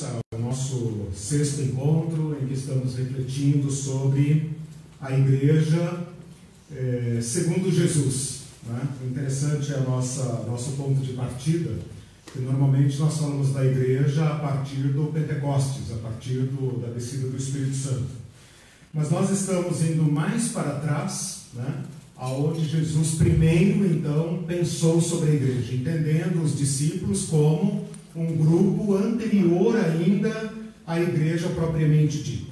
ao nosso sexto encontro, em que estamos refletindo sobre a igreja segundo Jesus. Né? O interessante é o nosso ponto de partida, que normalmente nós falamos da igreja a partir do Pentecostes, a partir da descida do Espírito Santo. Mas nós estamos indo mais para trás, né? Aonde Jesus primeiro, então, pensou sobre a igreja, entendendo os discípulos como um grupo anterior ainda à igreja propriamente dita.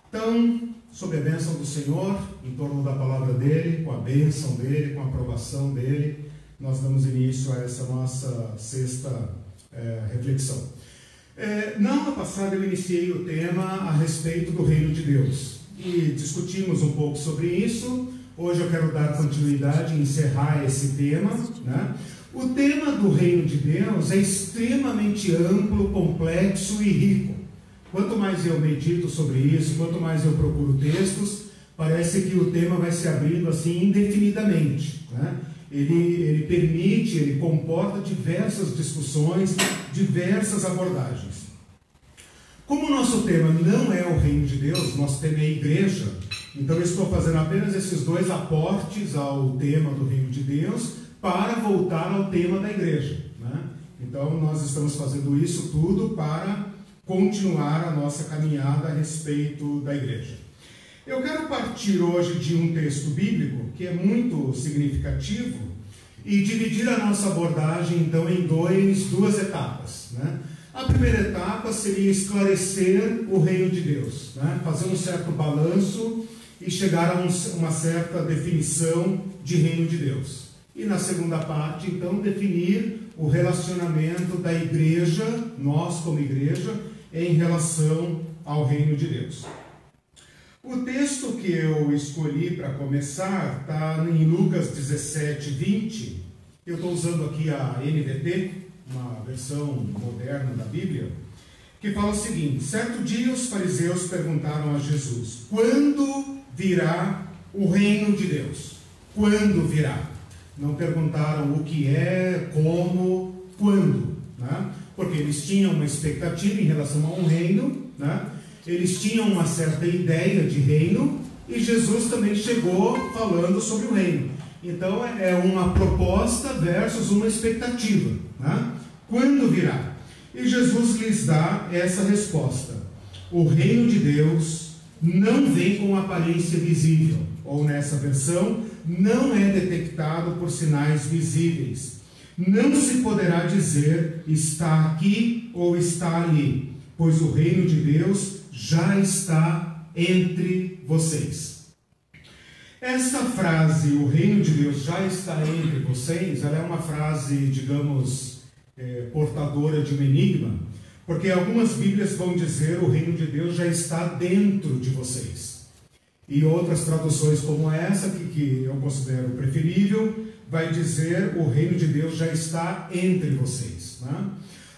Então, sob a bênção do Senhor, em torno da palavra dele, com a bênção dele, com a aprovação dele, nós damos início a essa nossa sexta reflexão. Na aula passada eu iniciei o tema a respeito do reino de Deus e discutimos um pouco sobre isso. Hoje eu quero dar continuidade e encerrar esse tema, né? O tema do reino de Deus é extremamente amplo, complexo e rico. Quanto mais eu medito sobre isso, quanto mais eu procuro textos, parece que o tema vai se abrindo assim indefinidamente, né? Ele permite, ele comporta diversas discussões, diversas abordagens. Como o nosso tema não é o reino de Deus, nosso tema é a igreja, então eu estou fazendo apenas esses dois aportes ao tema do reino de Deus para voltar ao tema da igreja, né? Então nós estamos fazendo isso tudo para continuar a nossa caminhada a respeito da igreja. Eu quero partir hoje de um texto bíblico que é muito significativo e dividir a nossa abordagem então em duas etapas, né? A primeira etapa seria esclarecer o reino de Deus, né? Fazer um certo balanço e chegar a uma certa definição de reino de Deus. E na segunda parte, então, definir o relacionamento da igreja, nós como igreja, em relação ao reino de Deus. O texto que eu escolhi para começar está em Lucas 17, 20. Eu estou usando aqui a NVT, uma versão moderna da Bíblia, que fala o seguinte: certo dia os fariseus perguntaram a Jesus: quando virá o reino de Deus? Quando virá? Não perguntaram o que é, como, quando, né? Porque eles tinham uma expectativa em relação a um reino, né? Eles tinham uma certa ideia de reino e Jesus também chegou falando sobre o reino. Então é uma proposta versus uma expectativa, né? Quando virá? E Jesus lhes dá essa resposta: o reino de Deus não vem com aparência visível, ou nessa versão, não é detectado por sinais visíveis. Não se poderá dizer está aqui ou está ali, pois o reino de Deus já está entre vocês. Essa frase, o reino de Deus já está entre vocês, ela é uma frase, digamos, portadora de um enigma, porque algumas Bíblias vão dizer o reino de Deus já está dentro de vocês. E outras traduções como essa, que eu considero preferível, vai dizer o reino de Deus já está entre vocês, né?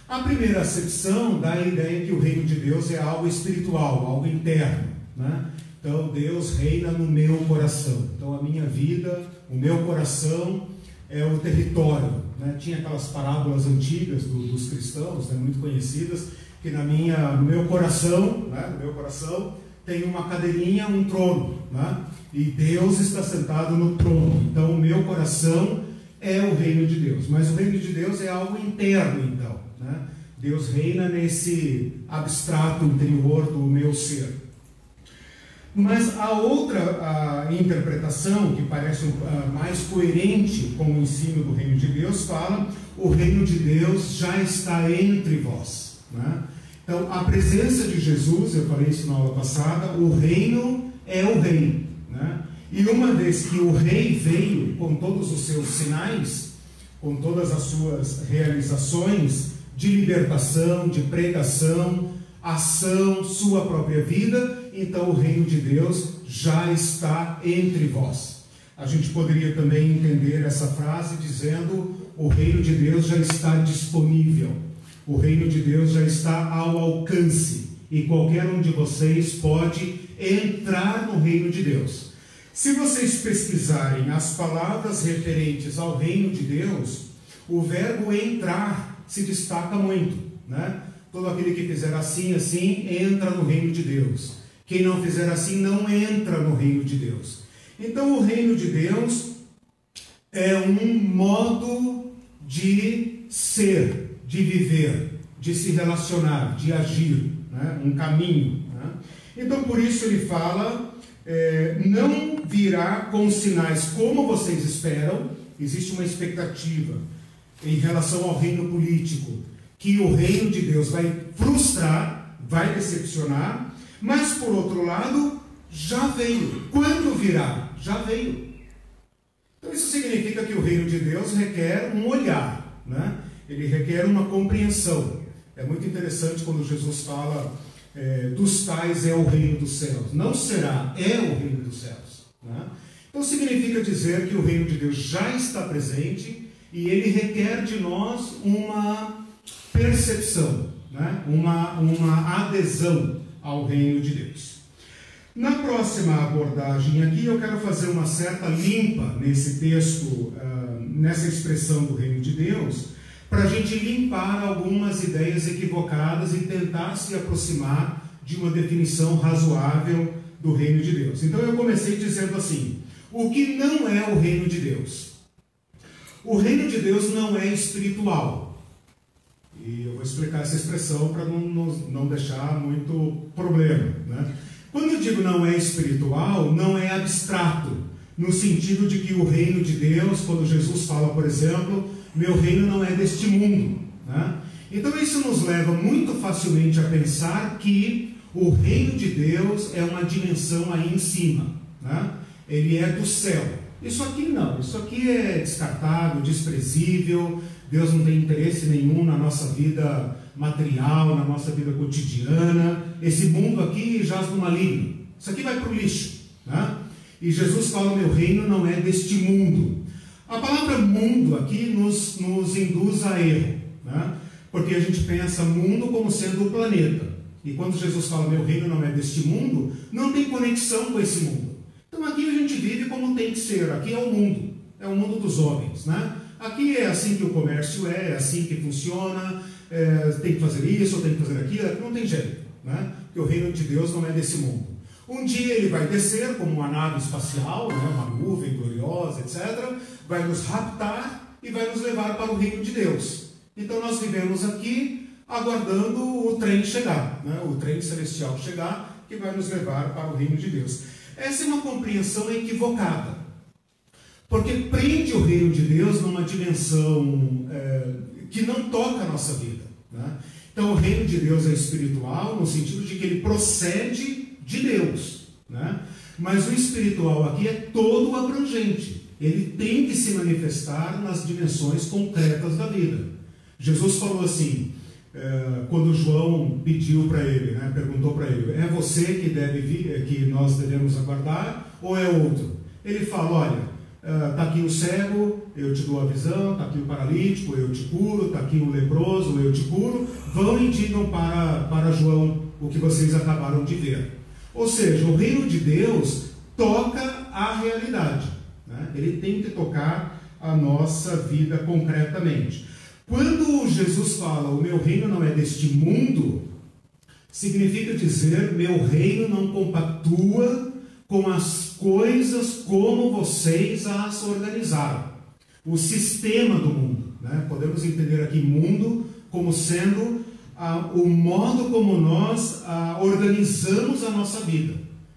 A primeira acepção dá a ideia que o reino de Deus é algo espiritual, algo interno, né? Então Deus reina no meu coração. Então a minha vida, o meu coração é o território, né? Tinha aquelas parábolas antigas dos cristãos, né, muito conhecidas, que no meu coração, né, no meu coração tem uma cadeirinha, um trono, né? E Deus está sentado no trono. Então o meu coração é o reino de Deus. Mas o reino de Deus é algo interno, então, né? Deus reina nesse abstrato interior do meu ser. Mas a outra interpretação, que parece mais coerente com o ensino do reino de Deus, fala: o reino de Deus já está entre vós, né? Então, a presença de Jesus, eu falei isso na aula passada, o reino é o rei, né? E uma vez que o rei veio com todos os seus sinais, com todas as suas realizações de libertação, de pregação, ação, sua própria vida, então o reino de Deus já está entre vós. A gente poderia também entender essa frase dizendo: o reino de Deus já está disponível, o reino de Deus já está ao alcance, e qualquer um de vocês pode entrar no reino de Deus. Se vocês pesquisarem as palavras referentes ao reino de Deus, o verbo entrar se destaca muito, né? todo aquele que fizer assim, assim, entra no reino de Deus. Quem não fizer assim, não entra no reino de Deus. Então, o reino de Deus é um modo de ser, de viver, de se relacionar, de agir, né? Um caminho. Né? Então, por isso ele fala, não virá com sinais como vocês esperam. Existe uma expectativa em relação ao reino político, que o reino de Deus vai frustrar, vai decepcionar, mas por outro lado, já veio. Quando virá? Já veio. Então isso significa que o reino de Deus requer um olhar, né? Ele requer uma compreensão. É muito interessante quando Jesus fala, dos tais é o reino dos céus. Não será, é o reino dos céus. Né? Então significa dizer que o reino de Deus já está presente e ele requer de nós uma percepção, né? uma adesão ao reino de Deus. Na próxima abordagem aqui, eu quero fazer uma certa limpa nesse texto, nessa expressão do reino de Deus, para a gente limpar algumas ideias equivocadas e tentar se aproximar de uma definição razoável do reino de Deus. Então eu comecei dizendo assim, o que não é o reino de Deus? O reino de Deus não é espiritual. E eu vou explicar essa expressão para não deixar muito problema, né? Quando eu digo não é espiritual, não é abstrato, no sentido de que o reino de Deus, quando Jesus fala, por exemplo, meu reino não é deste mundo, né? Então isso nos leva muito facilmente a pensar que o reino de Deus é uma dimensão aí em cima, né? Ele é do céu. Isso aqui não, isso aqui é descartável, desprezível. Deus não tem interesse nenhum na nossa vida material, na nossa vida cotidiana. Esse mundo aqui jaz no maligno. Isso aqui vai para o lixo, né? E Jesus fala, meu reino não é deste mundo. A palavra mundo aqui nos induz a erro, né? Porque a gente pensa mundo como sendo o planeta. E quando Jesus fala, meu reino não é deste mundo, não tem conexão com esse mundo. Então aqui a gente vive como tem que ser. Aqui é o mundo dos homens, né? Aqui é assim que o comércio é assim que funciona, tem que fazer isso, tem que fazer aquilo, não tem jeito, né? Porque o reino de Deus não é desse mundo. Um dia ele vai descer como uma nave espacial, né? Uma nuvem gloriosa, etc. Vai nos raptar e vai nos levar para o reino de Deus. Então nós vivemos aqui aguardando o trem chegar, né? O trem celestial chegar, que vai nos levar para o reino de Deus. Essa é uma compreensão equivocada, porque prende o reino de Deus numa dimensão que não toca a nossa vida, né? Então o reino de Deus é espiritual, no sentido de que ele procede de Deus, né? Mas o espiritual aqui é todo abrangente, ele tem que se manifestar nas dimensões concretas da vida. Jesus falou assim, quando João pediu para ele, né, perguntou para ele, é você que deve vir, que nós devemos aguardar, ou é outro? Ele fala, olha, está aqui o cego, eu te dou a visão, está aqui o paralítico, eu te curo, está aqui o leproso, eu te curo, vão e digam para João o que vocês acabaram de ver. Ou seja, o reino de Deus toca a realidade, né? Ele tem que tocar a nossa vida concretamente. Quando Jesus fala, o meu reino não é deste mundo, significa dizer, meu reino não compactua com as coisas como vocês as organizaram. O sistema do mundo, né? Podemos entender aqui mundo como sendo o modo como nós organizamos a nossa vida.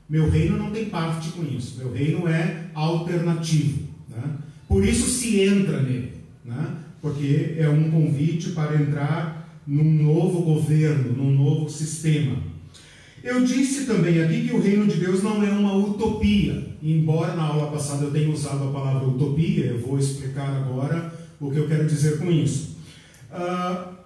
Meu reino não tem parte com isso. Meu reino é alternativo, né? Por isso se entra nele, né? Porque é um convite para entrar num novo governo, num novo sistema. Eu disse também aqui que o reino de Deus não é uma utopia. Embora na aula passada eu tenha usado a palavra utopia, eu vou explicar agora o que eu quero dizer com isso.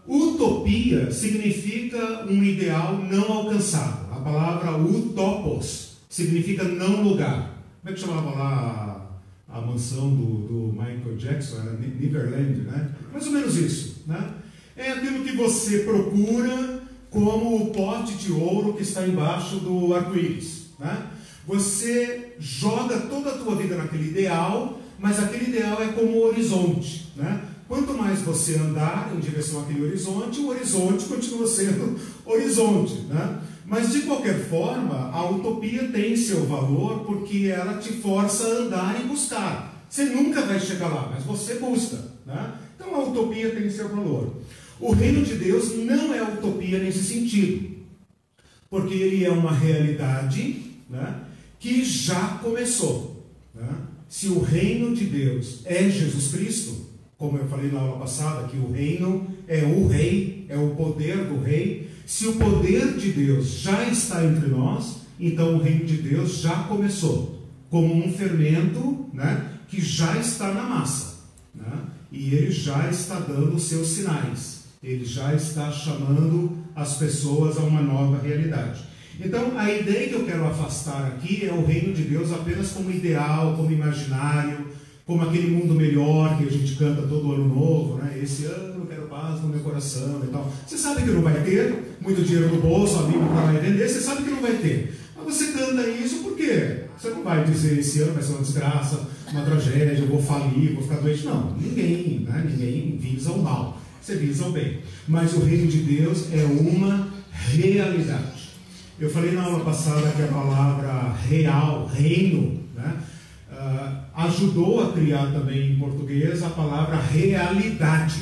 Utopia significa um ideal não alcançado. A palavra utopos significa não lugar. Como é que chamava lá a mansão do Michael Jackson? Era Neverland, né? Mais ou menos isso, né? É aquilo que você procura como o pote de ouro que está embaixo do arco-íris, né? Você joga toda a tua vida naquele ideal, mas aquele ideal é como o horizonte, né? Quanto mais você andar em direção àquele horizonte, o horizonte continua sendo horizonte, né? Mas, de qualquer forma, a utopia tem seu valor porque ela te força a andar e buscar. Você nunca vai chegar lá, mas você busca, né? Então, a utopia tem seu valor. O reino de Deus não é utopia nesse sentido, porque ele é uma realidade, né, que já começou, né? Se o reino de Deus é Jesus Cristo, como eu falei na aula passada, que o reino é o rei, é o poder do rei. Se o poder de Deus já está entre nós, então o reino de Deus já começou, como um fermento, né, que já está na massa, né, e ele já está dando os seus sinais, ele já está chamando as pessoas a uma nova realidade. Então, a ideia que eu quero afastar aqui é o reino de Deus apenas como ideal, como imaginário, como aquele mundo melhor que a gente canta todo ano novo, né? Esse ano eu quero paz no meu coração e tal. Você sabe que não vai ter, muito dinheiro no bolso, amigo para lá e vender, você sabe que não vai ter. Mas você canta isso por quê? Você não vai dizer esse ano vai ser uma desgraça, uma tragédia, eu vou falir, vou ficar doente. Não, ninguém, né? Ninguém visa o mal, você visa o bem. Mas o reino de Deus é uma realidade. Eu falei na aula passada que a palavra real, reino, né, ajudou a criar também em português a palavra realidade,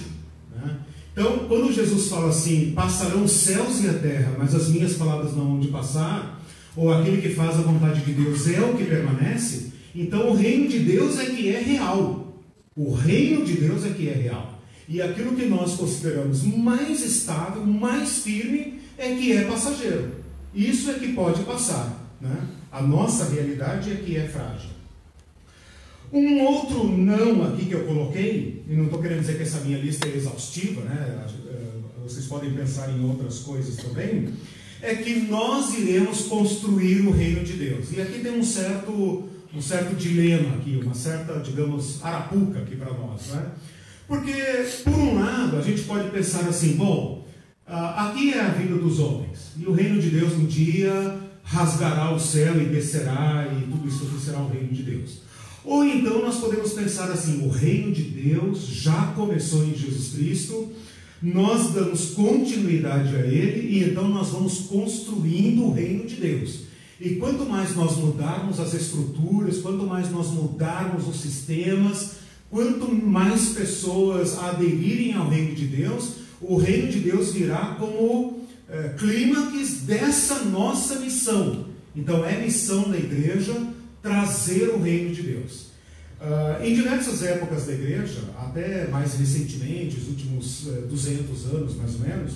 né? Então, quando Jesus fala assim, passarão os céus e a terra, mas as minhas palavras não hão de passar, ou aquele que faz a vontade de Deus é o que permanece, então o reino de Deus é que é real. O reino de Deus é que é real. E aquilo que nós consideramos mais estável, mais firme, é que é passageiro. Isso é que pode passar, né? A nossa realidade é que é frágil. Um outro não aqui que eu coloquei, e não estou querendo dizer que essa minha lista é exaustiva, né? Vocês podem pensar em outras coisas também, é que nós iremos construir o reino de Deus. E aqui tem um certo dilema aqui, uma certa, digamos, arapuca aqui para nós, né? Porque, por um lado, a gente pode pensar assim, bom, aqui é a vida dos homens, e o reino de Deus um dia rasgará o céu e descerá, e tudo isso aqui será o reino de Deus. Ou então nós podemos pensar assim, o reino de Deus já começou em Jesus Cristo, nós damos continuidade a ele, e então nós vamos construindo o reino de Deus. E quanto mais nós mudarmos as estruturas, quanto mais nós mudarmos os sistemas, quanto mais pessoas aderirem ao reino de Deus, o reino de Deus virá como clímax dessa nossa missão. Então é missão da igreja trazer o reino de Deus. Em diversas épocas da igreja, até mais recentemente, os últimos 200 anos mais ou menos,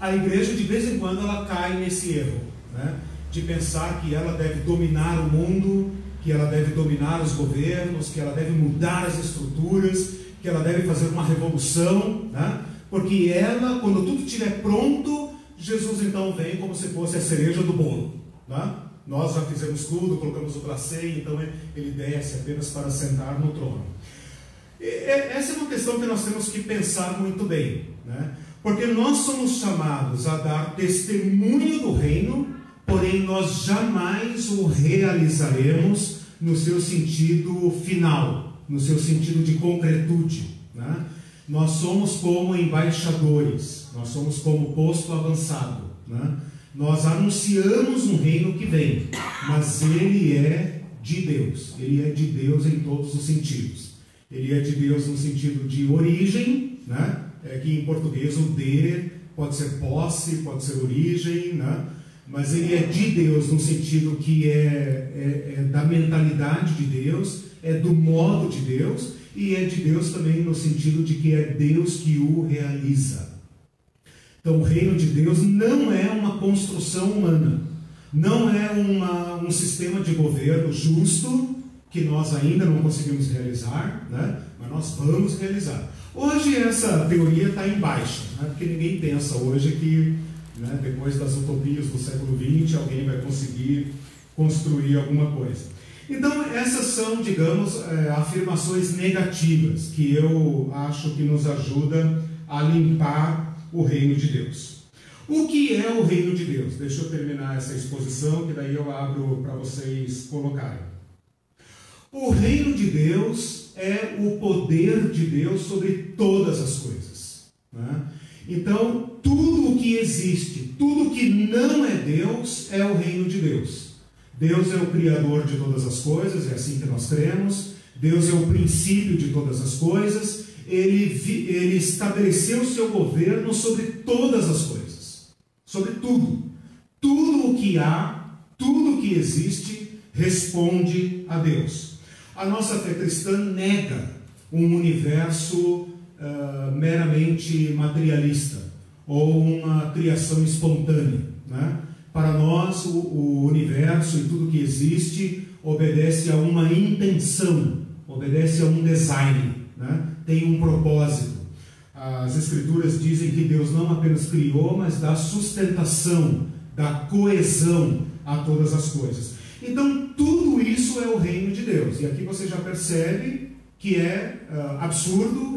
a igreja de vez em quando ela cai nesse erro, né? De pensar que ela deve dominar o mundo, que ela deve dominar os governos, que ela deve mudar as estruturas, que ela deve fazer uma revolução, né? Porque ela, quando tudo estiver pronto, Jesus então vem como se fosse a cereja do bolo, né? Nós já fizemos tudo, colocamos o glacê, então ele desce apenas para sentar no trono. Essa é uma questão que nós temos que pensar muito bem, né? Porque nós somos chamados a dar testemunho do reino, porém nós jamais o realizaremos no seu sentido final, no seu sentido de concretude, né? Nós somos como embaixadores, nós somos como posto avançado, né? Nós anunciamos um reino que vem, mas ele é de Deus. Ele é de Deus em todos os sentidos. Ele é de Deus no sentido de origem, né? Que em português o de pode ser posse, pode ser origem, né? Mas ele é de Deus no sentido que é da mentalidade de Deus, é do modo de Deus, e é de Deus também no sentido de que é Deus que o realiza. Então o reino de Deus não é uma construção humana, não é um sistema de governo justo que nós ainda não conseguimos realizar, né? Mas nós vamos realizar. Hoje essa teoria está em baixa, né? Porque ninguém pensa hoje que, né, depois das utopias do século XX alguém vai conseguir construir alguma coisa. Então essas são, digamos, afirmações negativas que eu acho que nos ajuda a limpar o reino de Deus. O que é o reino de Deus? Deixa eu terminar essa exposição, que daí eu abro para vocês colocarem. O reino de Deus é o poder de Deus sobre todas as coisas, né? Então, tudo o que existe, tudo que não é Deus, é o reino de Deus. Deus é o Criador de todas as coisas, é assim que nós cremos. Deus é o princípio de todas as coisas. Ele estabeleceu o seu governo sobre todas as coisas, sobre tudo. Tudo o que há, tudo o que existe, responde a Deus. A nossa fé cristã nega um universo meramente materialista ou uma criação espontânea, né? Para nós, o universo e tudo que existe obedece a uma intenção, obedece a um design, né? Tem um propósito. As Escrituras dizem que Deus não apenas criou, mas dá sustentação, dá coesão a todas as coisas. Então, tudo isso é o reino de Deus. E aqui você já percebe que é absurdo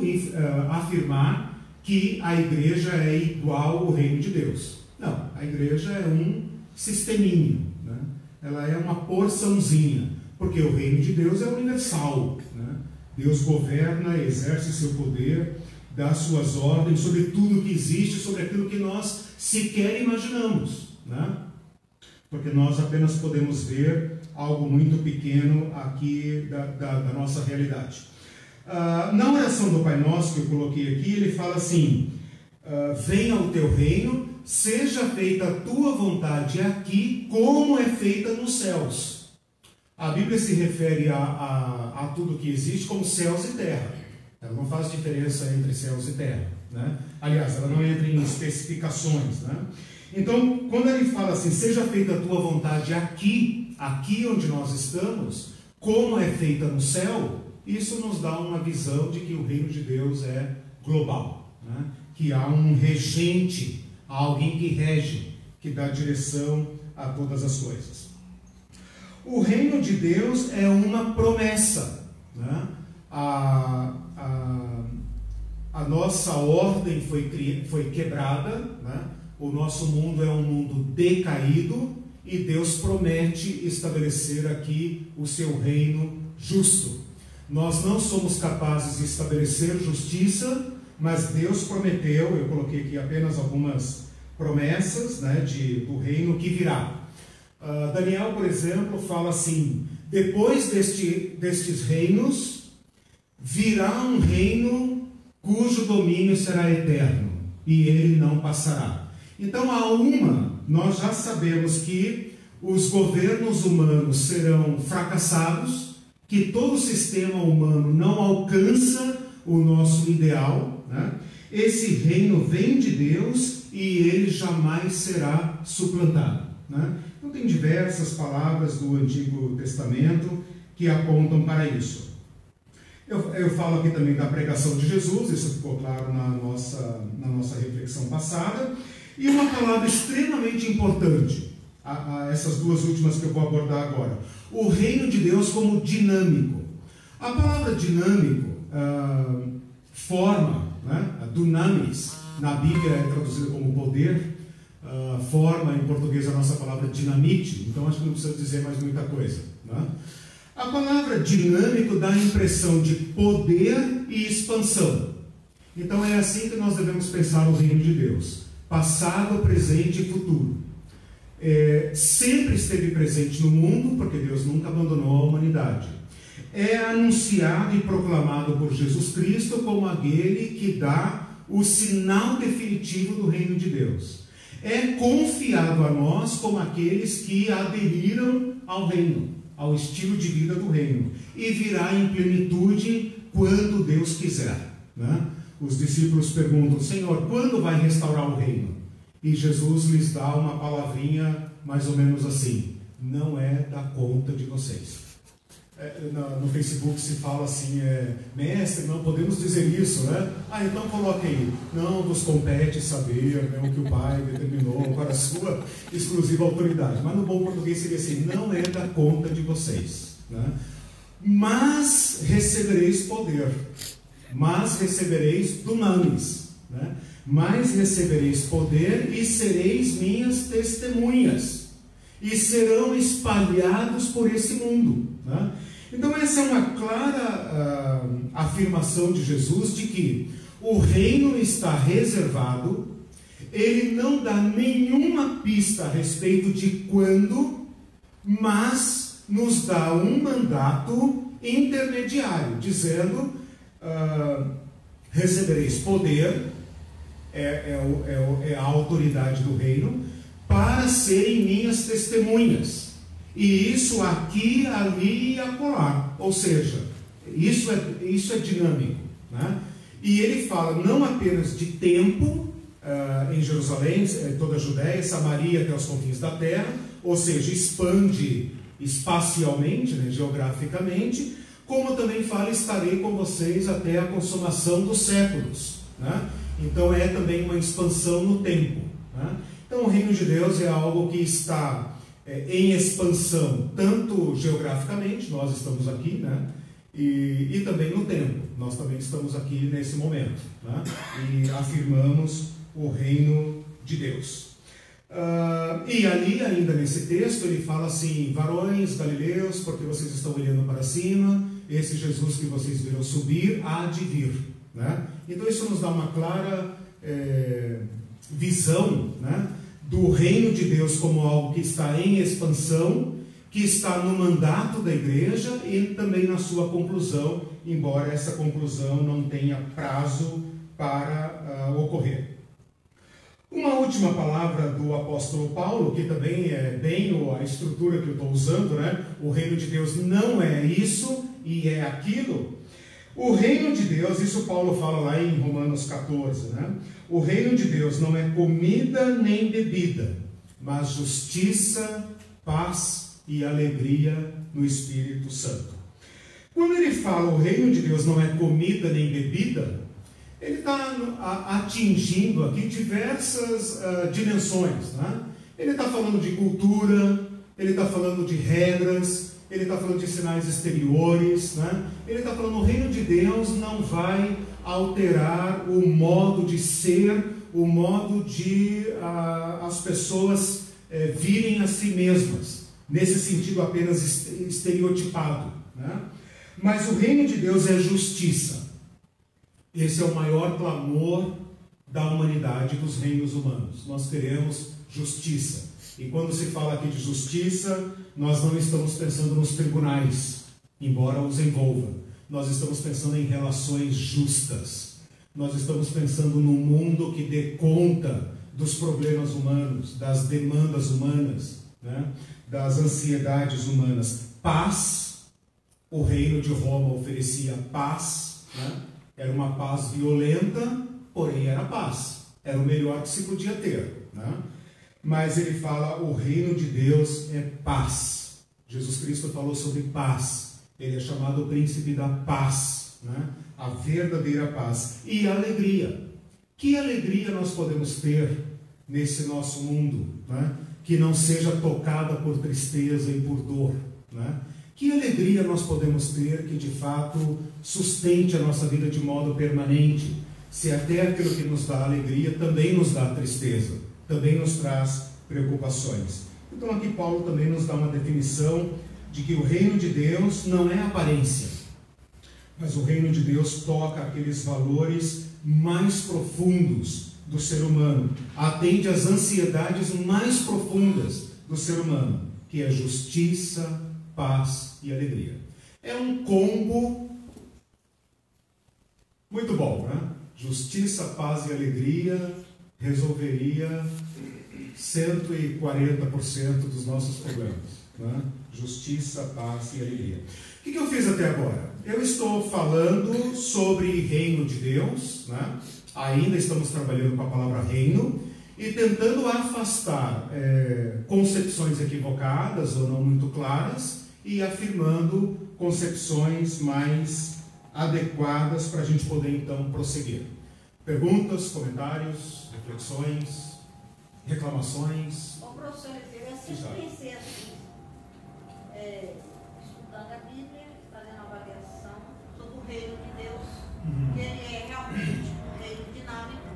afirmar que a igreja é igual ao reino de Deus. Não, a igreja é um sisteminho, né? Ela é uma porçãozinha, porque o reino de Deus é universal, né? Deus governa, exerce seu poder, dá suas ordens sobre tudo que existe, sobre aquilo que nós sequer imaginamos, né? Porque nós apenas podemos ver algo muito pequeno aqui da nossa realidade. Na oração do Pai Nosso que eu coloquei aqui, ele fala assim: venha o teu reino, seja feita a tua vontade aqui, como é feita nos céus. A Bíblia se refere a tudo que existe como céus e terra. Ela não faz diferença entre céus e terra, né? Aliás, ela não entra em especificações, né? Então, quando ele fala assim, seja feita a tua vontade aqui onde nós estamos, como é feita no céu, isso nos dá uma visão de que o reino de Deus é global, né? Que há um regente, alguém que rege, que dá direção a todas as coisas. O reino de Deus é uma promessa, né? A nossa ordem foi quebrada, né? O nosso mundo é um mundo decaído e Deus promete estabelecer aqui o seu reino justo. Nós não somos capazes de estabelecer justiça, mas Deus prometeu, eu coloquei aqui apenas algumas promessas, né, do reino que virá. Daniel, por exemplo, fala assim: depois destes reinos, virá um reino cujo domínio será eterno, e ele não passará. Então, nós já sabemos que os governos humanos serão fracassados, que todo o sistema humano não alcança o nosso ideal, né? Esse reino vem de Deus e ele jamais será suplantado, né? Então tem diversas palavras do Antigo Testamento que apontam para isso. Eu falo aqui também da pregação de Jesus, isso ficou claro na nossa reflexão passada. E uma palavra extremamente importante, essas duas últimas que eu vou abordar agora: o reino de Deus como dinâmico. A palavra dinâmico, forma, né? Dunamis, na Bíblia é traduzida como poder, forma em português a nossa palavra dinamite, então acho que não precisa dizer mais muita coisa, né? A palavra dinâmico dá a impressão de poder e expansão. Então é assim que nós devemos pensar o reino de Deus: passado, presente e futuro. Sempre esteve presente no mundo, porque Deus nunca abandonou a humanidade. É anunciado e proclamado por Jesus Cristo como aquele que dá o sinal definitivo do reino de Deus. É confiado a nós como aqueles que aderiram ao reino, ao estilo de vida do reino, e virá em plenitude quando Deus quiser, né? Os discípulos perguntam: Senhor, quando vai restaurar o reino? E Jesus lhes dá uma palavrinha mais ou menos assim: não é da conta de vocês. No Facebook se fala assim: mestre, não podemos dizer isso, né? Então coloque aí: não vos compete saber, né, o que o Pai determinou para a sua exclusiva autoridade. Mas no bom português seria assim: não é da conta de vocês, né? Mas recebereis poder, mas recebereis dunamis, né? Mas recebereis poder e sereis minhas testemunhas, e serão espalhados por esse mundo, né? Então essa é uma clara afirmação de Jesus de que o reino está reservado. Ele não dá nenhuma pista a respeito de quando, mas nos dá um mandato intermediário, dizendo: recebereis poder, é a autoridade do reino, para serem minhas testemunhas. E isso aqui, ali e acolá. Ou seja, isso é dinâmico, né? E ele fala não apenas de tempo, em Jerusalém, toda a Judéia, Samaria até os confins da terra, ou seja, expande espacialmente, né, geograficamente, como também fala: estarei com vocês até a consumação dos séculos, né? Então é também uma expansão no tempo, né? Então o reino de Deus é algo que está em expansão, tanto geograficamente, nós estamos aqui, né? E também no tempo, nós também estamos aqui nesse momento, né? E afirmamos o reino de Deus. E ali, ainda nesse texto, ele fala assim: varões galileus, porque vocês estão olhando para cima, esse Jesus que vocês viram subir há de vir, né? Então isso nos dá uma clara visão, né, do reino de Deus como algo que está em expansão, que está no mandato da igreja e também na sua conclusão, embora essa conclusão não tenha prazo para ocorrer. Uma última palavra do apóstolo Paulo, que também é bem a estrutura que eu estou usando, né? O reino de Deus não é isso e é aquilo. O reino de Deus, isso Paulo fala lá em Romanos 14, né? O reino de Deus não é comida nem bebida, mas justiça, paz e alegria no Espírito Santo. Quando ele fala o reino de Deus não é comida nem bebida, ele está atingindo aqui diversas dimensões, né? Ele está falando de cultura, ele está falando de regras, ele está falando de sinais exteriores, né? Ele está falando: o reino de Deus não vai alterar o modo de ser, o modo de as pessoas virem a si mesmas, nesse sentido apenas estereotipado, né? Mas o reino de Deus é justiça. Esse é o maior clamor da humanidade, dos reinos humanos. Nós queremos justiça. E quando se fala aqui de justiça, nós não estamos pensando nos tribunais, embora os envolva. Nós estamos pensando em relações justas. Nós estamos pensando num mundo que dê conta dos problemas humanos, das demandas humanas, né? Das ansiedades humanas. Paz. O reino de Roma oferecia paz, né? Era uma paz violenta, porém era paz. Era o melhor que se podia ter, né? Mas ele fala: o reino de Deus é paz. Jesus Cristo falou sobre paz. Ele é chamado o príncipe da paz, né? A verdadeira paz. E alegria. Que alegria nós podemos ter nesse nosso mundo, né? Que não seja tocada por tristeza e por dor, né? Que alegria nós podemos ter que de fato sustente a nossa vida de modo permanente, se até aquilo que nos dá alegria também nos dá tristeza, também nos traz preocupações. Então aqui Paulo também nos dá uma definição de que o reino de Deus não é aparência, mas o reino de Deus toca aqueles valores mais profundos do ser humano, atende às ansiedades mais profundas do ser humano, que é justiça, paz e alegria. É um combo muito bom, né? Justiça, paz e alegria resolveria 140% dos nossos problemas, né? Justiça, paz e alegria. O que eu fiz até agora? Eu estou falando sobre reino de Deus, né? Ainda estamos trabalhando com a palavra reino e tentando afastar concepções equivocadas ou não muito claras e afirmando concepções mais adequadas para a gente poder então prosseguir. Perguntas, comentários, reflexões, reclamações? Bom, professor, eu sempre pensei assim, estudando a Bíblia, fazendo uma avaliação sobre o reino de Deus, que ele é realmente um reino dinâmico.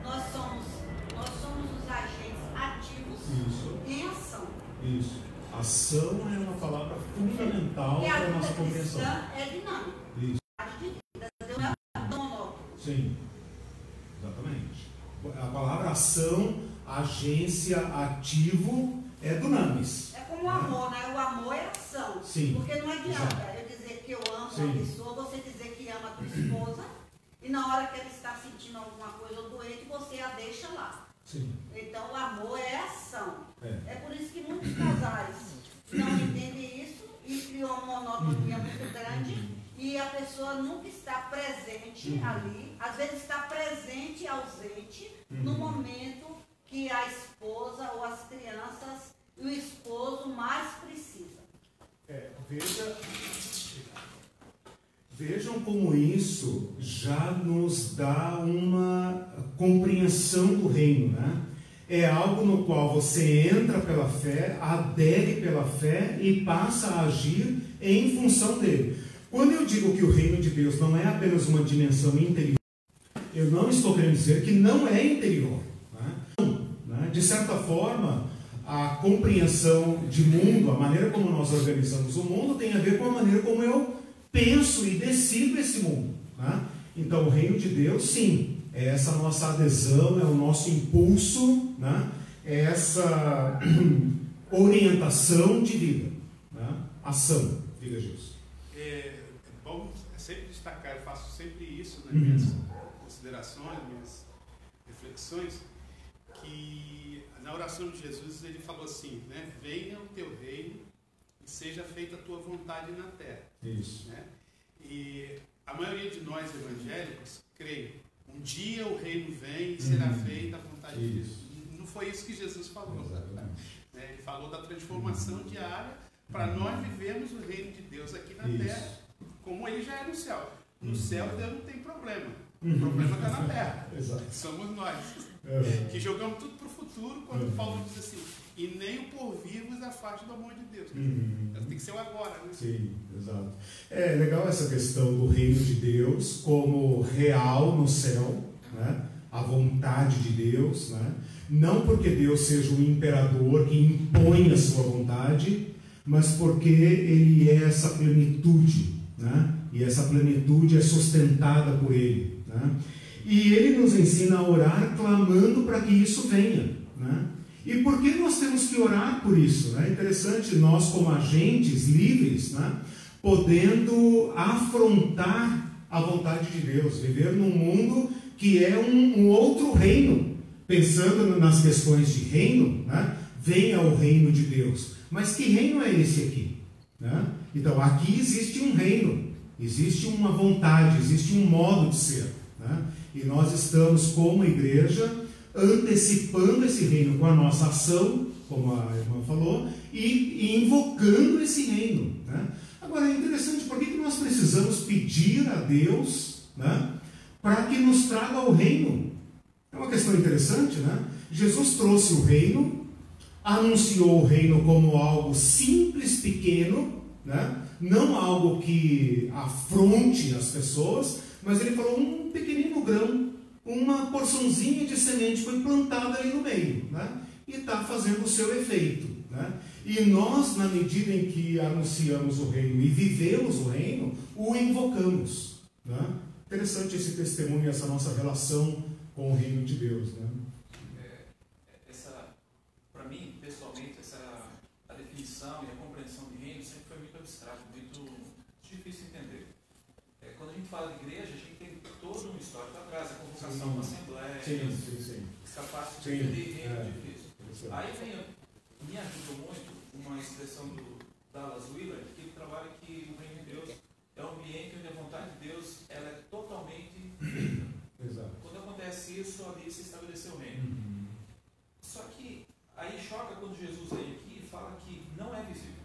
Nós somos os agentes ativos em ação. Isso. Ação é uma palavra fundamental para a nossa compreensão. É dinâmica. Isso. Deus não é monótono. Sim, exatamente. A palavra ação, agência, ativo é dunamis. É como o amor, né? O amor é ação. Sim. Porque não adianta eu dizer que eu amo uma pessoa, você dizer que ama a tua esposa, e na hora que ela está sentindo alguma coisa doente, você a deixa lá. Sim. Então o amor é ação. É Por isso que muitos casais não entendem isso e criam uma monotonia muito grande e a pessoa nunca está presente ali, às vezes está presente e ausente no momento que a esposa ou as crianças e o esposo mais precisa. Vejam como isso já nos dá uma compreensão do reino, né? É algo no qual você entra pela fé, adere pela fé e passa a agir em função dele. Quando eu digo que o reino de Deus não é apenas uma dimensão interior, eu não estou querendo dizer que não é interior. Né? De certa forma, a compreensão de mundo, a maneira como nós organizamos o mundo, tem a ver com a maneira como eu penso e decido esse mundo. Né? Então, o reino de Deus, sim, é essa nossa adesão, é o nosso impulso, né? É essa orientação de vida, né? Ação, diga Jesus. É bom sempre destacar, eu faço sempre isso nas minhas considerações, minhas reflexões, que na oração de Jesus ele falou assim, né? Venha o teu reino e seja feita a tua vontade na terra. Isso. Né? E a maioria de nós evangélicos creem, um dia o reino vem e será feita a vontade de Deus. Não foi isso que Jesus falou. Né? Ele falou da transformação diária para nós vivermos o reino de Deus aqui na terra, como ele já é no céu. No céu Deus não tem problema. O problema está na terra. Somos nós. Que jogamos tudo para o futuro, quando Paulo diz assim, e nem o porvir vos afaste do amor de Deus. Tem que ser o agora, né? Sim, exato. É legal essa questão do reino de Deus como real no céu, né? A vontade de Deus, né? Não porque Deus seja um imperador que impõe a sua vontade, mas porque Ele é essa plenitude, né? E essa plenitude é sustentada por Ele, né? E Ele nos ensina a orar clamando para que isso venha, né? E por que nós temos que orar por isso? É interessante nós, como agentes livres, né, podendo afrontar a vontade de Deus, viver num mundo que é um outro reino, pensando nas questões de reino, né, venha o reino de Deus. Mas que reino é esse aqui? Né? Então, aqui existe um reino, existe uma vontade, existe um modo de ser. Né? E nós estamos, como igreja, antecipando esse reino com a nossa ação, como a irmã falou, e invocando esse reino. Né? Agora, é interessante, por que nós precisamos pedir a Deus, né, para que nos traga o reino? É uma questão interessante, né? Jesus trouxe o reino, anunciou o reino como algo simples, pequeno, né? Não algo que afronte as pessoas, mas ele falou um pequenino grão, uma porçãozinha de semente foi plantada ali no meio, né? E está fazendo o seu efeito, né? E nós, na medida em que anunciamos o reino e vivemos o reino, o invocamos, né? Interessante esse testemunho, essa nossa relação com o reino de Deus, né? Para mim, pessoalmente, a definição e a compreensão de reino sempre foi muito abstrato, muito difícil de entender. Quando a gente fala de igreja, a gente tem todo um histórico atrás, a convocação da Assembleia, capaz de entender reino difícil. Aí me ajuda muito uma expressão do Dallas Willard, que ele trabalha que o reino de Deus é um ambiente onde a vontade de Deus ela é totalmente feita. Quando acontece isso, ali se estabeleceu o reino. Só que aí choca quando Jesus vem aqui e fala que não é visível.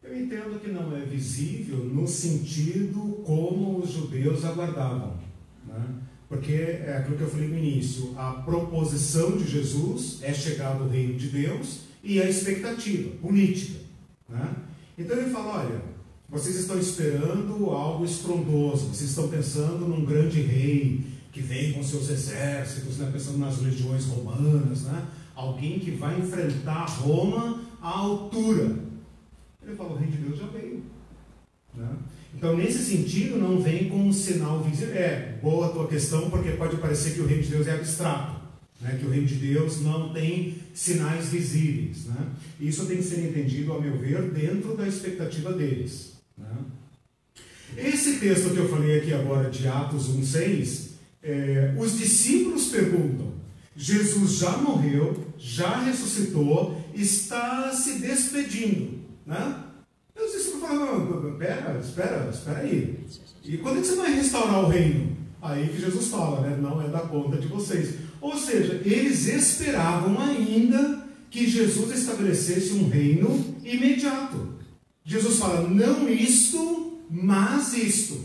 Eu entendo que não é visível no sentido como os judeus aguardavam, né? Porque é aquilo que eu falei no início, a proposição de Jesus é chegar ao reino de Deus e a expectativa política, né? Então ele fala, olha, vocês estão esperando algo estrondoso, vocês estão pensando num grande rei que vem com seus exércitos, né, pensando nas legiões romanas, né, alguém que vai enfrentar Roma à altura. Ele fala, o reino de Deus já veio. Né? Então, nesse sentido, não vem com um sinal visível. Boa a tua questão, porque pode parecer que o reino de Deus é abstrato, né? Que o reino de Deus não tem sinais visíveis. Né? Isso tem que ser entendido, a meu ver, dentro da expectativa deles. Né? Esse texto que eu falei aqui agora, de Atos 1,6, os discípulos perguntam, Jesus já morreu, já ressuscitou, está se despedindo. Né? E os discípulos falam, espera aí. E quando é que você vai restaurar o reino? Aí que Jesus fala, né? Não é da conta de vocês. Ou seja, eles esperavam ainda que Jesus estabelecesse um reino imediato. Jesus fala, não isto, mas isto.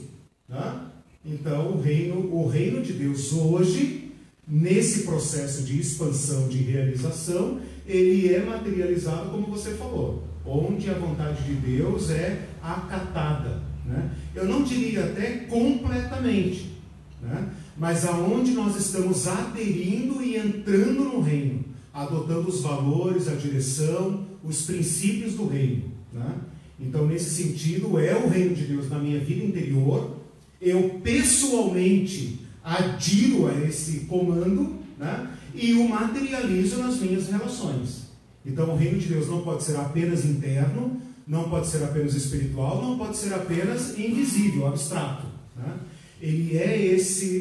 Tá? Então, o reino de Deus hoje, nesse processo de expansão, de realização, ele é materializado, como você falou, onde a vontade de Deus é acatada. Né? Eu não diria até completamente, né? Mas aonde nós estamos aderindo e entrando no reino, adotando os valores, a direção, os princípios do reino. Né? Então, nesse sentido, é o reino de Deus na minha vida interior. Eu pessoalmente adiro a esse comando, né? E o materializo nas minhas relações. Então, o reino de Deus não pode ser apenas interno, não pode ser apenas espiritual, não pode ser apenas invisível, abstrato. Né? Ele é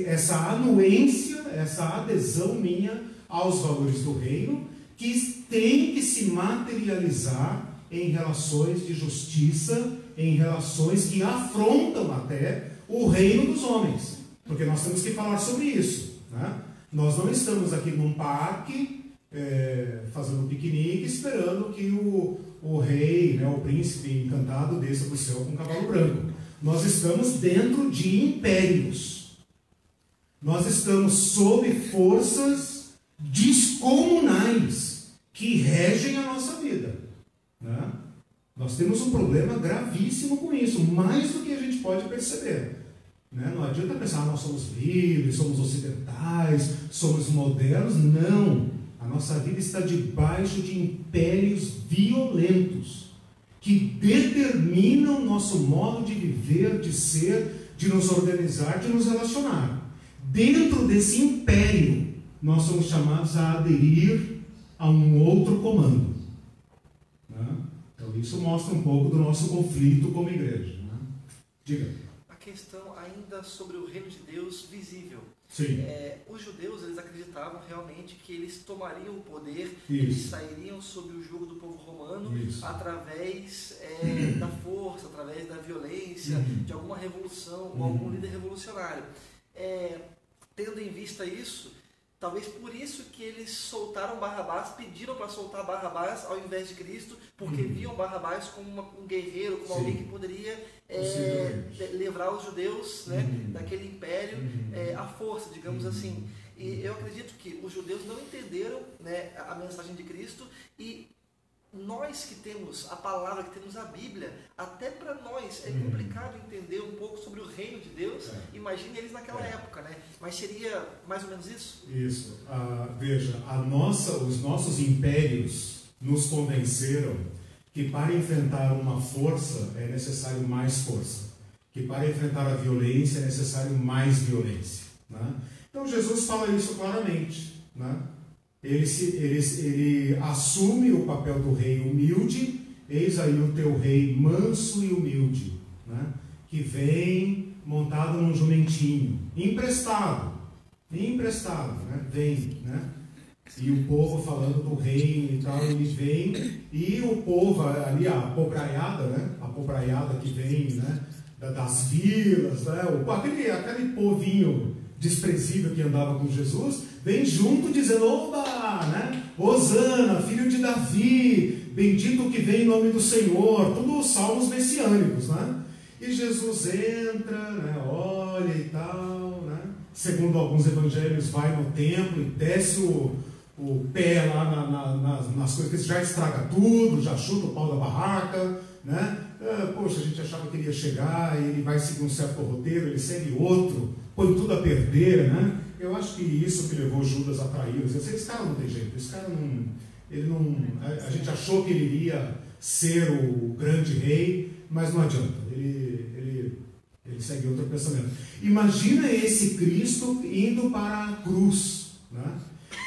essa anuência, essa adesão minha aos valores do reino, que tem que se materializar em relações de justiça, em relações que afrontam até o reino dos homens. Porque nós temos que falar sobre isso. Né? Nós não estamos aqui num parque, fazendo piquenique, esperando que o rei, né, o príncipe encantado desça do céu com um cavalo branco. Nós estamos dentro de impérios. Nós estamos sob forças descomunais que regem a nossa vida. Né? Nós temos um problema gravíssimo com isso, mais do que a gente pode perceber. Né? Não adianta pensar, nós somos livres, somos ocidentais, somos modernos. Não. A nossa vida está debaixo de impérios violentos que determinam nosso modo de viver, de ser, de nos organizar, de nos relacionar. Dentro desse império, nós somos chamados a aderir a um outro comando. Né? Então, isso mostra um pouco do nosso conflito como igreja. Né? Diga. A questão ainda sobre o reino de Deus visível. Sim. Os judeus, eles acreditavam realmente que eles tomariam o poder, Isso. eles sairiam sob o jugo do povo romano. Isso. Através da força, através da violência, de alguma revolução, ou algum líder revolucionário. Tendo em vista isso, talvez por isso que eles soltaram Barrabás, pediram para soltar Barrabás ao invés de Cristo, porque viam Barrabás como um guerreiro, como alguém que poderia livrar os judeus, né, daquele império à força, digamos assim. E eu acredito que os judeus não entenderam, né, a mensagem de Cristo, e nós que temos a palavra, que temos a Bíblia, até para nós é complicado entender um pouco sobre o reino de Deus. Imagine eles naquela época, né? Mas seria mais ou menos isso? Isso. Veja, os nossos impérios nos convenceram que para enfrentar uma força é necessário mais força, que para enfrentar a violência é necessário mais violência. Né? Então Jesus fala isso claramente. Né? Ele assume o papel do rei humilde. Eis aí o teu rei manso e humilde, né? Que vem montado num jumentinho, emprestado, né? Vem, né? E o povo falando do reino e tal, ele vem, e o povo ali, a pobraiada, né? A pobraiada que vem, né? Das vilas, né? Aquele povinho desprezível que andava com Jesus, vem junto dizendo, oba, né? Hosana, filho de Davi, bendito que vem em nome do Senhor, todos os salmos messiânicos, né? E Jesus entra, né? Olha e tal, né? Segundo alguns evangelhos, vai no templo e desce o pé lá nas coisas, que já estraga tudo, já chuta o pau da barraca, né? Poxa, a gente achava que ele ia chegar, e ele vai seguir um certo roteiro, ele segue outro, põe tudo a perder, né? Eu acho que isso que levou Judas a traí-los. Esse cara não tem jeito, esse cara não... Ele não, a gente achou que ele iria ser o grande rei, mas não adianta, ele segue outro pensamento. Imagina esse Cristo indo para a cruz, né?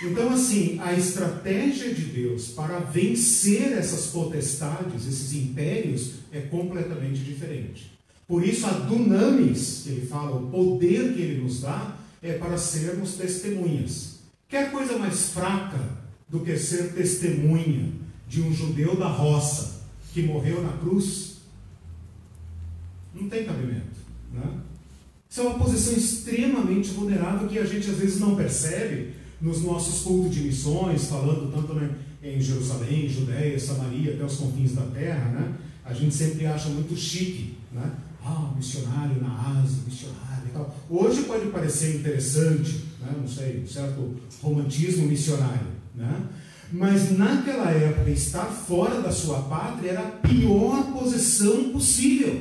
Então, assim, a estratégia de Deus para vencer essas potestades, esses impérios, é completamente diferente. Por isso, a dunamis, que ele fala, o poder que ele nos dá, é para sermos testemunhas. Quer coisa mais fraca do que ser testemunha de um judeu da roça que morreu na cruz? Não tem cabimento, né? Isso é uma posição extremamente vulnerável que a gente às vezes não percebe nos nossos cultos de missões, falando tanto, né, em Jerusalém, Judéia, Samaria, até os confins da terra, né? A gente sempre acha muito chique, né? Missionário na Ásia, missionário e tal. Hoje pode parecer interessante, né? Não sei, um certo romantismo missionário, né? Mas naquela época, estar fora da sua pátria era a pior posição possível.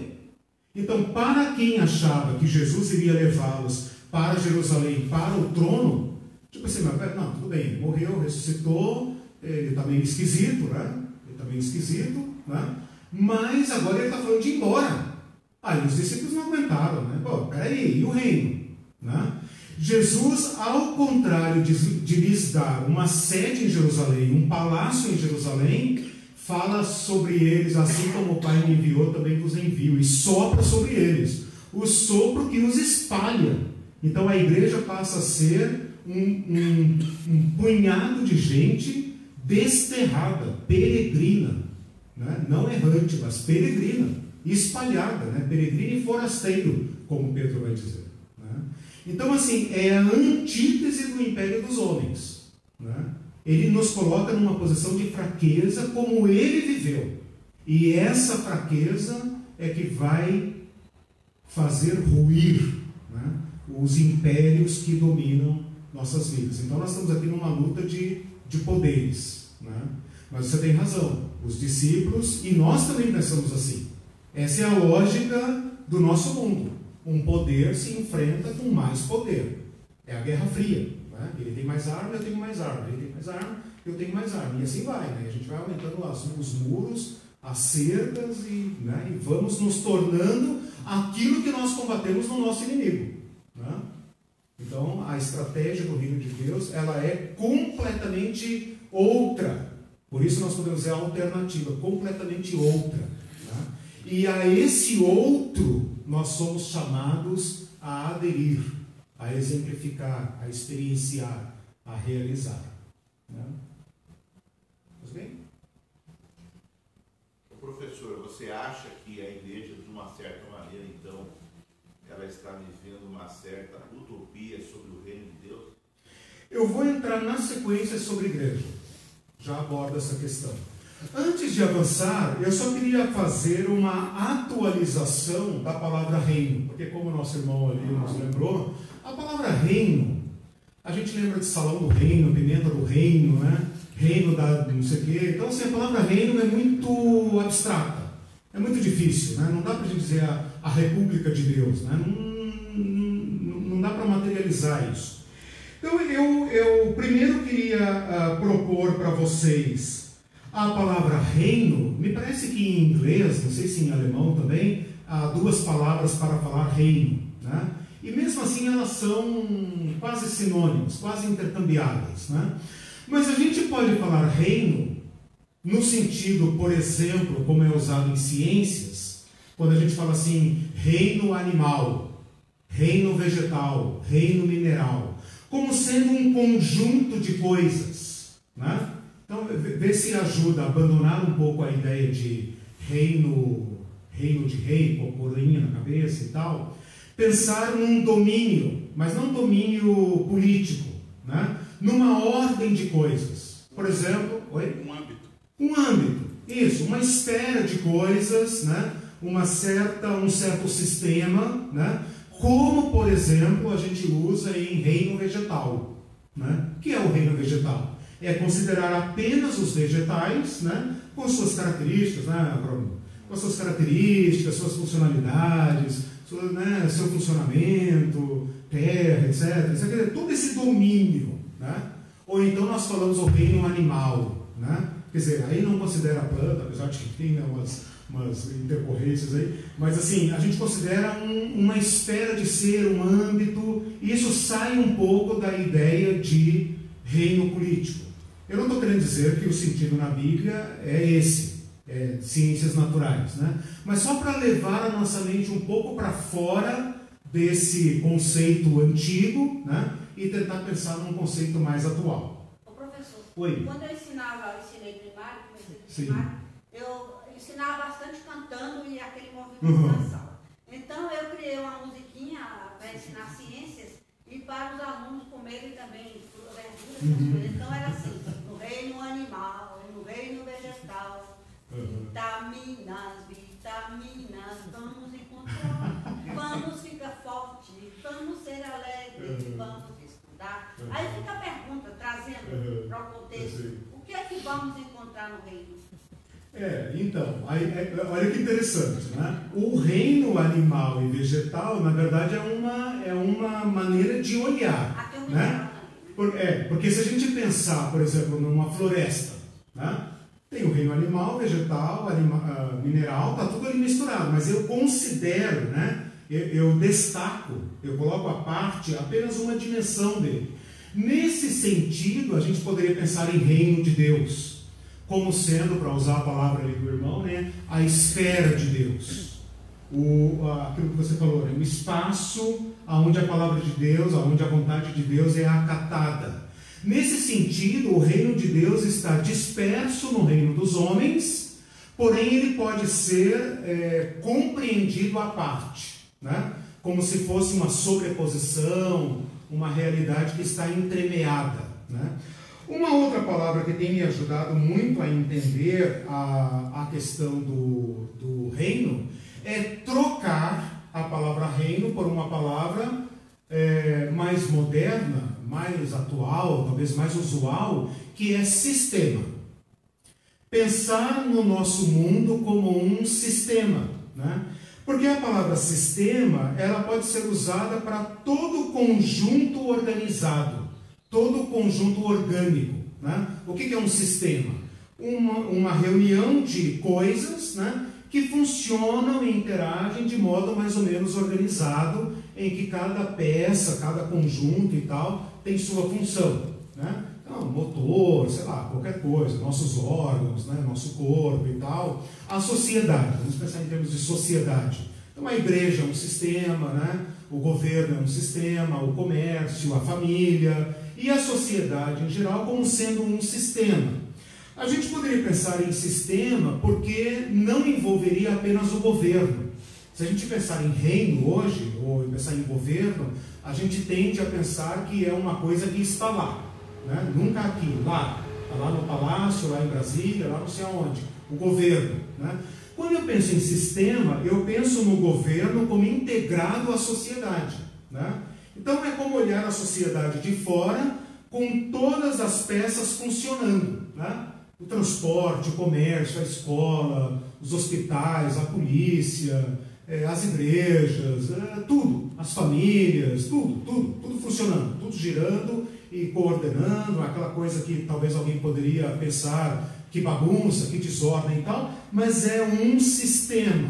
Então, para quem achava que Jesus iria levá-los para Jerusalém, para o trono, tipo assim, mas não, tudo bem, morreu, ressuscitou, ele está meio esquisito, né? Ele está meio esquisito, né? Mas agora ele está falando de ir embora. Aí os discípulos não aguentaram, né? Pô, peraí, e o reino? Né? Jesus, ao contrário de lhes dar uma sede em Jerusalém, um palácio em Jerusalém, fala sobre eles, assim como o Pai me enviou, também vos envio, e sopra sobre eles, o sopro que os espalha. Então a igreja passa a ser um punhado de gente desterrada, peregrina, né? Não errante, mas peregrina, espalhada, né? Peregrino e forasteiro, como Pedro vai dizer, né? Então, assim, é a antítese do império dos homens, né? Ele nos coloca numa posição de fraqueza como ele viveu, e essa fraqueza é que vai fazer ruir, né, os impérios que dominam nossas vidas. Então nós estamos aqui numa luta de poderes, né? Mas você tem razão, os discípulos e nós também pensamos assim. Essa é a lógica do nosso mundo. Um poder se enfrenta com mais poder. É a Guerra Fria, né? Ele tem mais arma, eu tenho mais arma. Ele tem mais arma, eu tenho mais arma. E assim vai, né? A gente vai aumentando os muros, as cercas, né? E vamos nos tornando aquilo que nós combatemos no nosso inimigo, né? Então, a estratégia do reino de Deus, ela é completamente outra. Por isso nós podemos dizer a alternativa, completamente outra, né? E a esse outro nós somos chamados a aderir, a exemplificar, a experienciar, a realizar, né? Tudo bem? Professor, você acha que a igreja, de uma certa maneira, então, ela está vivendo uma certa utopia sobre o reino de Deus? Eu vou entrar na sequência sobre igreja. Já abordo essa questão. Antes de avançar, eu só queria fazer uma atualização da palavra reino, porque como o nosso irmão ali nos lembrou, a palavra reino, a gente lembra de Salão do Reino, Pimenta do Reino, né? Reino da não sei o quê. Então, assim, a palavra reino é muito abstrata, é muito difícil, né? Não dá para a gente dizer a República de Deus, né? Não dá para materializar isso. Então, eu primeiro queria propor para vocês a palavra reino. Me parece que em inglês, não sei se em alemão também, há duas palavras para falar reino, né? E mesmo assim elas são quase sinônimos, quase intercambiáveis, né? Mas a gente pode falar reino no sentido, por exemplo, como é usado em ciências, quando a gente fala assim, reino animal, reino vegetal, reino mineral, como sendo um conjunto de coisas, né? Então, vê se ajuda a abandonar um pouco a ideia de reino de rei, com coroinha na cabeça e tal, pensar num domínio, mas não um domínio político, né? Numa ordem de coisas. Por exemplo, um âmbito, isso, uma esfera de coisas, né? Um certo sistema, né? Como, por exemplo, a gente usa em reino vegetal, né? O que é o reino vegetal? É considerar apenas os vegetais, né? Com suas características, né, Bruno? Com suas características, suas funcionalidades, seu funcionamento, terra, etc. Todo esse domínio, né? Ou então nós falamos o reino animal, né? Quer dizer, aí não considera a planta, apesar de que tem, né, umas intercorrências aí, mas assim, a gente considera uma esfera de ser, um âmbito, e isso sai um pouco da ideia de reino político. Eu não estou querendo dizer que o sentido na Bíblia é esse, ciências naturais, né? Mas só para levar a nossa mente um pouco para fora desse conceito antigo, né? E tentar pensar num conceito mais atual. Ô professor, oi. Quando eu ensinei primário, eu ensinava bastante cantando e aquele movimento na sala. Então eu criei uma musiquinha para ensinar ciências e para os alunos comerem também verduras. Então era assim, no reino animal, no reino vegetal, vitaminas, vamos encontrar, vamos ficar forte, vamos ser alegres, vamos estudar. Aí fica a pergunta, trazendo para o contexto, o que é que vamos encontrar no reino? Então, olha que interessante, né? O reino animal e vegetal, na verdade, é uma maneira de olhar, né? Porque se a gente pensar, por exemplo, numa floresta, né? Tem o reino animal, vegetal, mineral, está tudo ali misturado, mas eu considero, né? Eu destaco, eu coloco à parte apenas uma dimensão dele. Nesse sentido, a gente poderia pensar em reino de Deus, como sendo, para usar a palavra ali do irmão, né, a esfera de Deus. Aquilo que você falou, né, o espaço onde a palavra de Deus, onde a vontade de Deus é acatada. Nesse sentido, o reino de Deus está disperso no reino dos homens, porém ele pode ser compreendido à parte, né, como se fosse uma sobreposição, uma realidade que está entremeada, né? Uma outra palavra que tem me ajudado muito a entender a questão do reino é trocar a palavra reino por uma palavra mais moderna, mais atual, talvez mais usual, que é sistema. Pensar no nosso mundo como um sistema, né? Porque a palavra sistema, ela pode ser usada para todo conjunto organizado, todo conjunto orgânico, né? O que é um sistema? Uma reunião de coisas, né, que funcionam e interagem de modo mais ou menos organizado, em que cada peça, cada conjunto e tal, tem sua função, né? Então, motor, sei lá, qualquer coisa, nossos órgãos, né, nosso corpo e tal. A sociedade, vamos pensar em termos de sociedade. Então, a igreja é um sistema, né? O governo é um sistema, o comércio, a família e a sociedade em geral como sendo um sistema. A gente poderia pensar em sistema porque não envolveria apenas o governo. Se a gente pensar em reino hoje, ou pensar em governo, a gente tende a pensar que é uma coisa que está lá, né? Nunca aqui, lá. Está lá no palácio, lá em Brasília, lá não sei aonde. O governo, né? Quando eu penso em sistema, eu penso no governo como integrado à sociedade, né? Então é como olhar a sociedade de fora com todas as peças funcionando, né? O transporte, o comércio, a escola, os hospitais, a polícia, as igrejas, tudo, as famílias, tudo funcionando, tudo girando e coordenando, aquela coisa que talvez alguém poderia pensar que bagunça, que desordem e tal, mas é um sistema,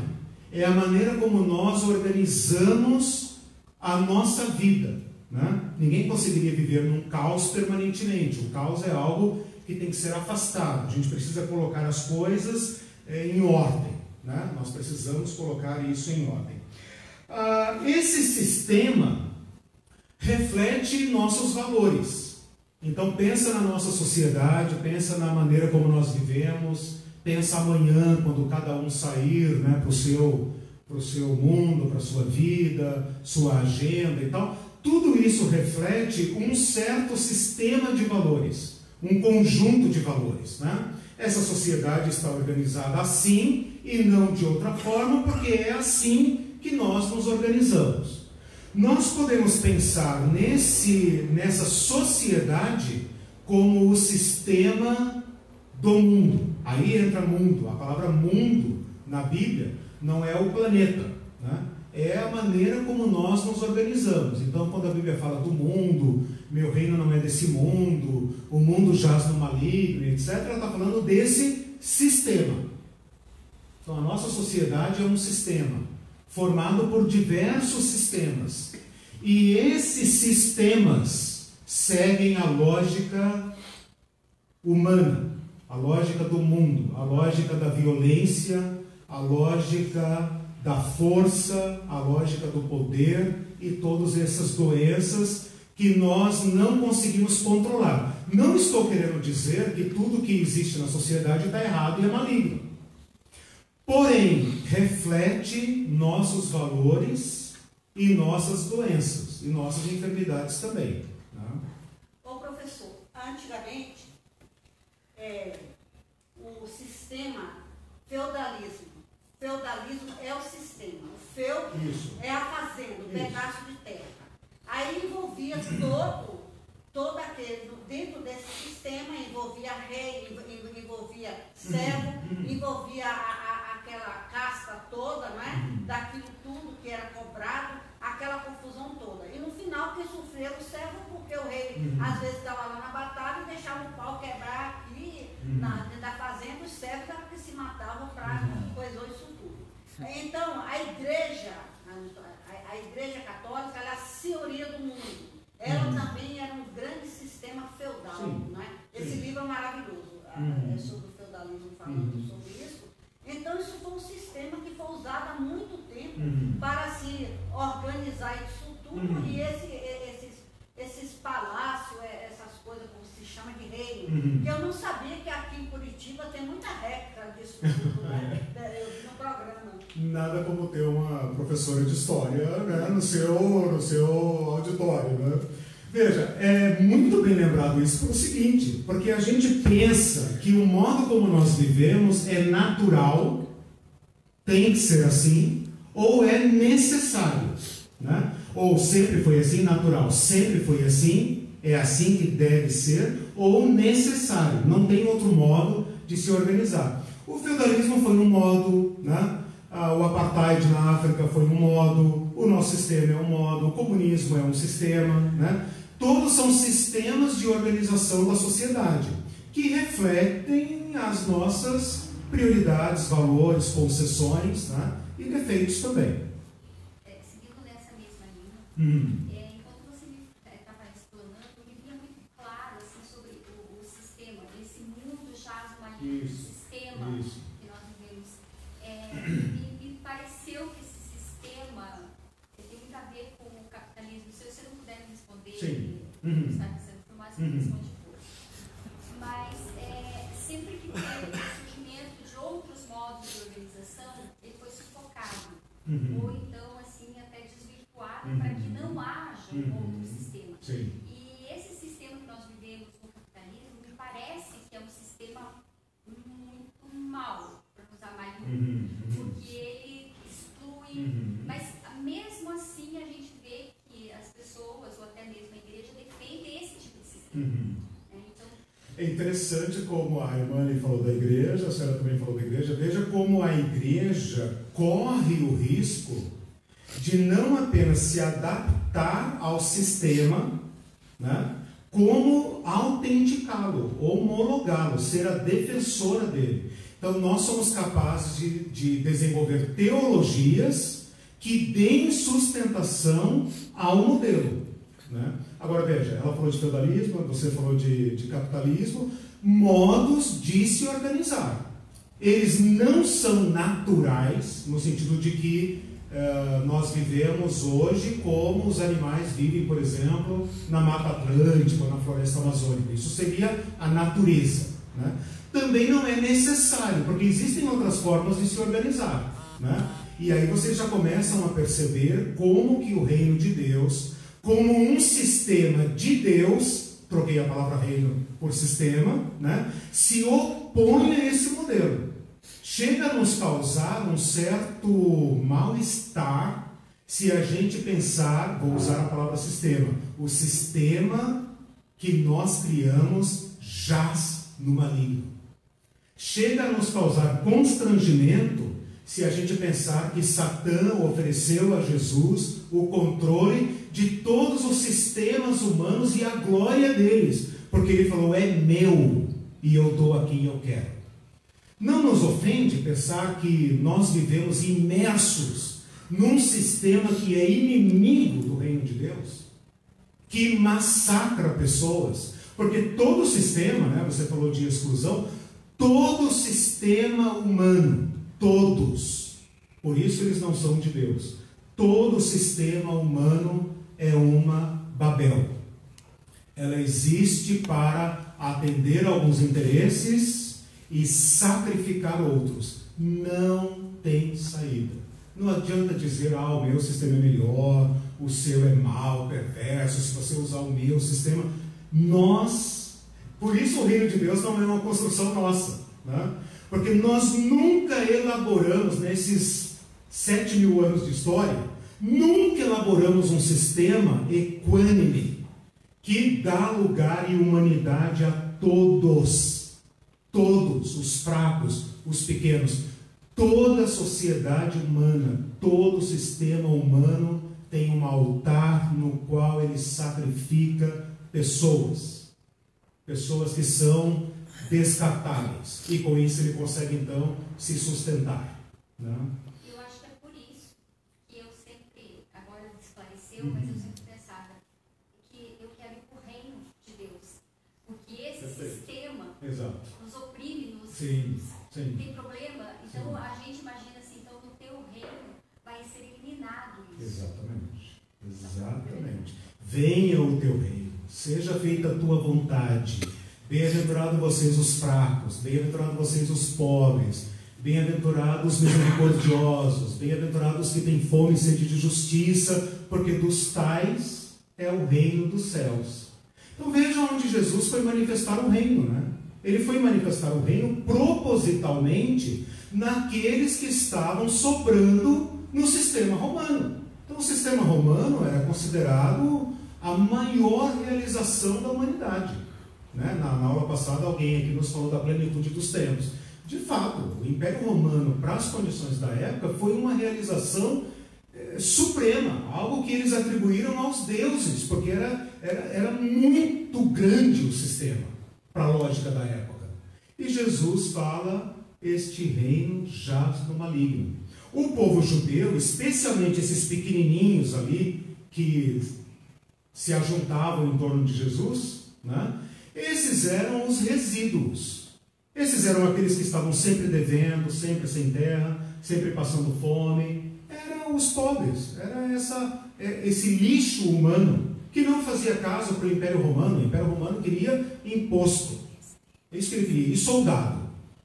é a maneira como nós organizamos a nossa vida, né? Ninguém conseguiria viver num caos permanentemente. O caos é algo que tem que ser afastado. A gente precisa colocar as coisas em ordem, né? Nós precisamos colocar isso em ordem. Esse sistema reflete nossos valores. Então pensa na nossa sociedade, pensa na maneira como nós vivemos, pensa amanhã quando cada um sair, né, para o seu mundo, para a sua vida, sua agenda e tal. Tudo isso reflete um certo sistema de valores, um conjunto de valores, né? Essa sociedade está organizada assim e não de outra forma, porque é assim que nós nos organizamos. Nós podemos pensar nessa sociedade como o sistema do mundo. Aí entra mundo. A palavra mundo na Bíblia não é o planeta, né? é a maneira como nós nos organizamos. Então, quando a Bíblia fala do mundo, meu reino não é desse mundo, o mundo jaz no maligno, etc., ela está falando desse sistema. Então, a nossa sociedade é um sistema, formado por diversos sistemas. E esses sistemas seguem a lógica humana, a lógica do mundo, a lógica da violência, a lógica da força, a lógica do poder e todas essas doenças que nós não conseguimos controlar. Não estou querendo dizer que tudo que existe na sociedade está errado e é maligno. Porém, reflete nossos valores e nossas doenças e nossas enfermidades também. Né? Ô professor, antigamente, o sistema feudalismo é o sistema, o feudo é a fazenda, o pedaço de terra. Aí envolvia todo aquele, dentro desse sistema, envolvia rei, envolvia servo, envolvia aquela casta toda, né? Daquilo tudo que era cobrado, aquela confusão toda. E no final, quem sofreu o servo, porque o rei às vezes estava lá na batalha e deixava o pau quebrar aqui dentro da fazenda, os servos eram que se matavam para coisar isso tudo. Então, a igreja católica, ela é a senhoria do mundo. Ela também era um grande sistema feudal. Né? Esse livro é maravilhoso, é sobre o feudalismo, falando sobre isso. Então, isso foi um sistema que foi usado há muito tempo para se organizar isso tudo. E esses palácios, essas coisas, como se chama de reino, que eu não sabia que aqui em Curitiba tem muita réplica disso tudo, né? Eu vi no programa. Nada como ter uma professora de história, né, no seu auditório. Né? Veja, é muito bem lembrado isso pelo seguinte, porque a gente pensa que o modo como nós vivemos é natural, tem que ser assim, ou é necessário. Né? Ou sempre foi assim, natural, sempre foi assim, é assim que deve ser, ou necessário, não tem outro modo de se organizar. O feudalismo foi um modo, né? O apartheid na África foi um modo, o nosso sistema é um modo, o comunismo é um sistema, né? Todos são sistemas de organização da sociedade que refletem as nossas prioridades, valores, concessões, né? E defeitos também. Seguindo nessa mesma linha, enquanto você estava explanando, me vinha muito claro assim, sobre o sistema, esse mundo jaz no maligno, sistema que nós vivemos. Me pareceu que esse sistema tem muito a ver com o capitalismo. Se você não puder me responder, está dizendo por mais que eu responde por. Mas sempre que teve o surgimento de outros modos de organização, ele foi sufocado. Ou então, assim, até desvirtuado para que não haja um outro sistema. E esse sistema que nós vivemos no capitalismo, me parece que é um sistema muito mau, para usar mais porque ele exclui, mas mesmo assim a gente vê que as pessoas, ou até mesmo a igreja, defendem esse tipo de sistema. Então, é interessante como a irmã falou da igreja, a senhora também falou da igreja, veja como a igreja corre o risco de não apenas se adaptar ao sistema, né, como autenticá-lo, homologá-lo, ser a defensora dele. Então, nós somos capazes de desenvolver teologias que deem sustentação ao modelo. Né? Agora, veja, ela falou de feudalismo, você falou de capitalismo, modos de se organizar. Eles não são naturais, no sentido de que nós vivemos hoje como os animais vivem, por exemplo, na Mata Atlântica ou na Floresta Amazônica. Isso seria a natureza. Né? Também não é necessário, porque existem outras formas de se organizar. Né? E aí vocês já começam a perceber como que o reino de Deus, como um sistema de Deus, troquei a palavra reino por sistema, né? Se opõe a esse modelo. Chega a nos causar um certo mal-estar se a gente pensar, vou usar a palavra sistema, o sistema que nós criamos jaz no maligno. Chega a nos causar constrangimento se a gente pensar que Satã ofereceu a Jesus o controle de todos os sistemas humanos e a glória deles, porque ele falou, é meu e eu dou a quem eu quero. Não nos ofende pensar que nós vivemos imersos num sistema que é inimigo do reino de Deus, que massacra pessoas, porque todo sistema, né, você falou de exclusão, todo sistema humano, todos, por isso eles não são de Deus, todo sistema humano é uma Babel. Ela existe para atender alguns interesses e sacrificar outros. Não tem saída. Não adianta dizer, o meu sistema é melhor, o seu é mau, perverso, se você usar o meu sistema. Por isso o reino de Deus não é uma construção nossa, né? Porque nós nunca elaboramos, nesses 7.000 anos de história, nunca elaboramos um sistema equânime que dá lugar e humanidade a todos, os fracos, os pequenos. Toda a sociedade humana, todo sistema humano tem um altar no qual ele sacrifica pessoas que são descartáveis, e com isso ele consegue então se sustentar, né? Eu acho que é por isso que eu sempre, agora esclareceu, mas eu sempre pensava que eu quero ir para o reino de Deus, porque esse sistema nos oprime, tem problema, então a gente imagina assim, então no teu reino vai ser eliminado isso. Exatamente. Venha o teu reino, seja feita a tua vontade. Bem-aventurados vocês os fracos, bem-aventurados vocês os pobres, bem-aventurados os misericordiosos, bem-aventurados os que têm fome e sede de justiça, porque dos tais é o reino dos céus. Então veja onde Jesus foi manifestar o reino, né? Ele foi manifestar o reino propositalmente naqueles que estavam sobrando no sistema romano. Então o sistema romano era considerado a maior realização da humanidade. Né? Na aula passada alguém aqui nos falou da plenitude dos tempos. De fato, o Império Romano, para as condições da época, foi uma realização suprema, algo que eles atribuíram aos deuses, porque era muito grande o sistema, para a lógica da época. E Jesus fala, este reino jaz no maligno. O povo judeu, especialmente esses pequenininhos ali, que se ajuntavam em torno de Jesus, né? Esses eram os resíduos. Esses eram aqueles que estavam sempre devendo, sempre sem terra, sempre passando fome. Eram os pobres. Era esse lixo humano que não fazia caso para o Império Romano. O Império Romano queria imposto. É isso que ele queria. E soldado.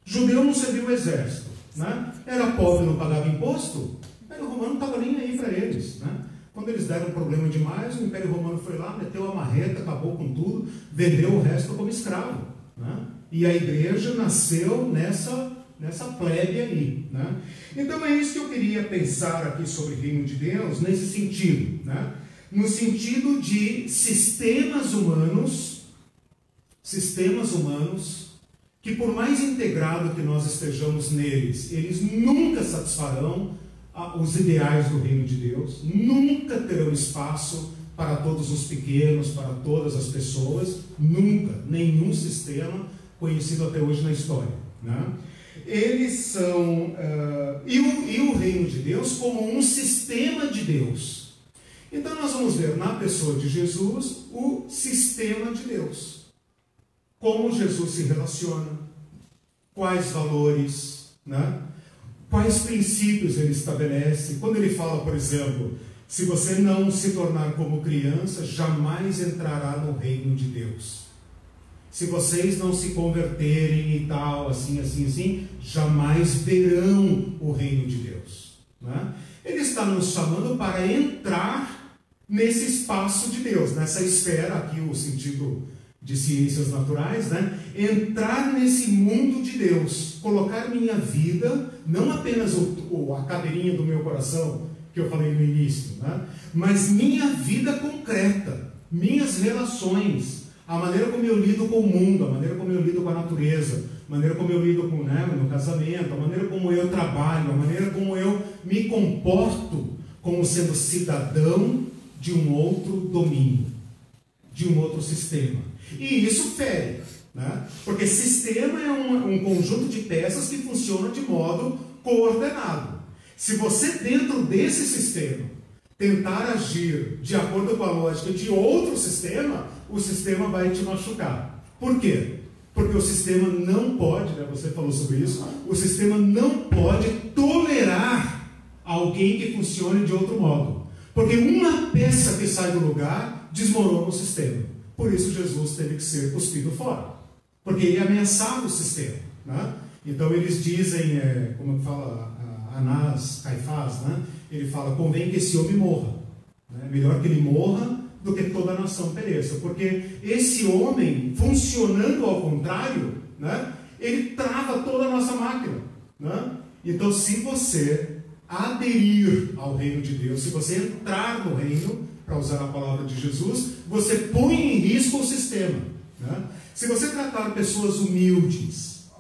Judeu não servia o exército, né? Era pobre e não pagava imposto. O Império Romano não estava nem aí para eles, né? Quando eles deram problema demais, o Império Romano foi lá, meteu a marreta, acabou com tudo, vendeu o resto como escravo, né? E a igreja nasceu nessa plebe aí, né? Então é isso que eu queria pensar aqui sobre o reino de Deus, nesse sentido, né? No sentido de sistemas humanos, que por mais integrado que nós estejamos neles, eles nunca satisfarão os ideais do reino de Deus, nunca terão espaço para todos os pequenos, para todas as pessoas, nunca, nenhum sistema conhecido até hoje na história, né? Eles são, e o reino de Deus como um sistema de Deus. Então nós vamos ver na pessoa de Jesus o sistema de Deus, como Jesus se relaciona, quais valores, né? Quais princípios ele estabelece. Quando ele fala, por exemplo, se você não se tornar como criança, jamais entrará no reino de Deus. Se vocês não se converterem e tal, assim, jamais verão o reino de Deus, né? Ele está nos chamando para entrar nesse espaço de Deus, nessa esfera, aqui o sentido de ciências naturais, né? Entrar nesse mundo de Deus, colocar minha vida, não apenas a cadeirinha do meu coração, que eu falei no início, né? Mas minha vida concreta, minhas relações, A maneira como eu lido com o mundo, a maneira como eu lido com a natureza, a maneira como eu lido com, né, no casamento, a maneira como eu trabalho, a maneira como eu me comporto como sendo cidadão de um outro domínio, de um outro sistema. E isso fere, né? Porque sistema é um conjunto de peças que funciona de modo coordenado. Se você, dentro desse sistema, tentar agir de acordo com a lógica de outro sistema, o sistema vai te machucar. Por quê? Porque o sistema não pode, né, você falou sobre isso, o sistema não pode tolerar alguém que funcione de outro modo. Porque uma peça que sai do lugar desmorona o sistema. Por isso Jesus teve que ser cuspido fora. Porque ele ameaçava o sistema, né? Então eles dizem, como fala Anás, Caifás, né? Ele fala, convém que esse homem morra. Né? Melhor que ele morra do que toda a nação pereça. Porque esse homem, funcionando ao contrário, né? Ele trava toda a nossa máquina. Né? Então, se você aderir ao reino de Deus, se você entrar no reino, para usar a palavra de Jesus, você põe em risco o sistema. Né? Se você tratar pessoas humildes,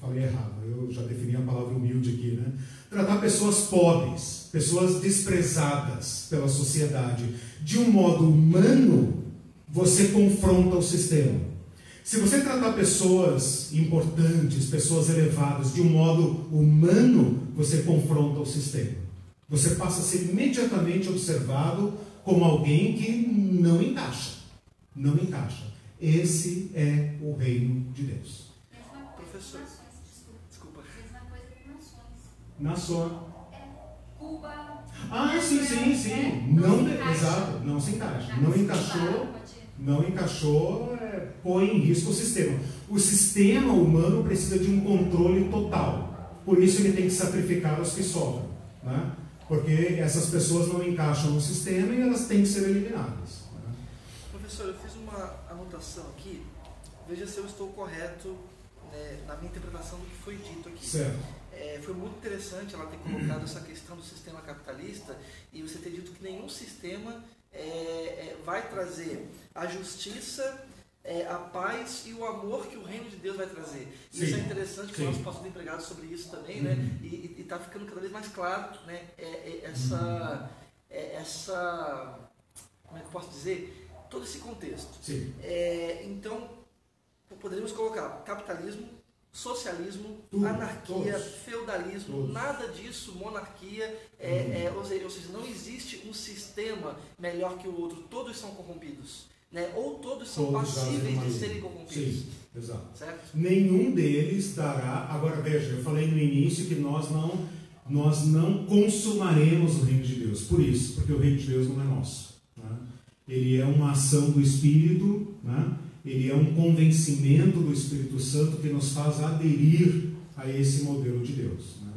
falei errado, eu já defini a palavra humilde aqui, né? Tratar pessoas pobres, pessoas desprezadas pela sociedade, de um modo humano, você confronta o sistema. Se você tratar pessoas importantes, pessoas elevadas, de um modo humano, você confronta o sistema. Você passa a ser imediatamente observado como alguém que não encaixa. Não encaixa. Esse é o reino de Deus. Professor, desculpa. Mesma coisa com nações. Nações. Cuba. Ah, sim. Não, exato, não se encaixa. Não encaixou, põe em risco o sistema. O sistema humano precisa de um controle total. Por isso ele tem que sacrificar os que sobram. Né? Porque essas pessoas não encaixam no sistema e elas têm que ser eliminadas. Né? Professor, eu fiz uma anotação aqui. Veja se eu estou correto, né, na minha interpretação do que foi dito aqui. Certo. Foi muito interessante ela ter colocado essa questão do sistema capitalista e você ter dito que nenhum sistema vai trazer a justiça, a paz e o amor que o reino de Deus vai trazer. Sim. Isso é interessante, que nós possamos ter empregado sobre isso também, né? E está ficando cada vez mais claro, né? Essa, como é que eu posso dizer? Todo esse contexto. Sim. Então, poderíamos colocar capitalismo, socialismo, anarquia, feudalismo, nada disso, monarquia, ou seja, não existe um sistema melhor que o outro, todos são corrompidos. Né? Ou todos são passíveis de serem corrompidos. Sim, exato. Certo? Nenhum deles dará. Agora veja, eu falei no início que nós não consumaremos o reino de Deus. Por isso, porque o reino de Deus não é nosso. Né? Ele é uma ação do Espírito, né? Ele é um convencimento do Espírito Santo que nos faz aderir a esse modelo de Deus. Né?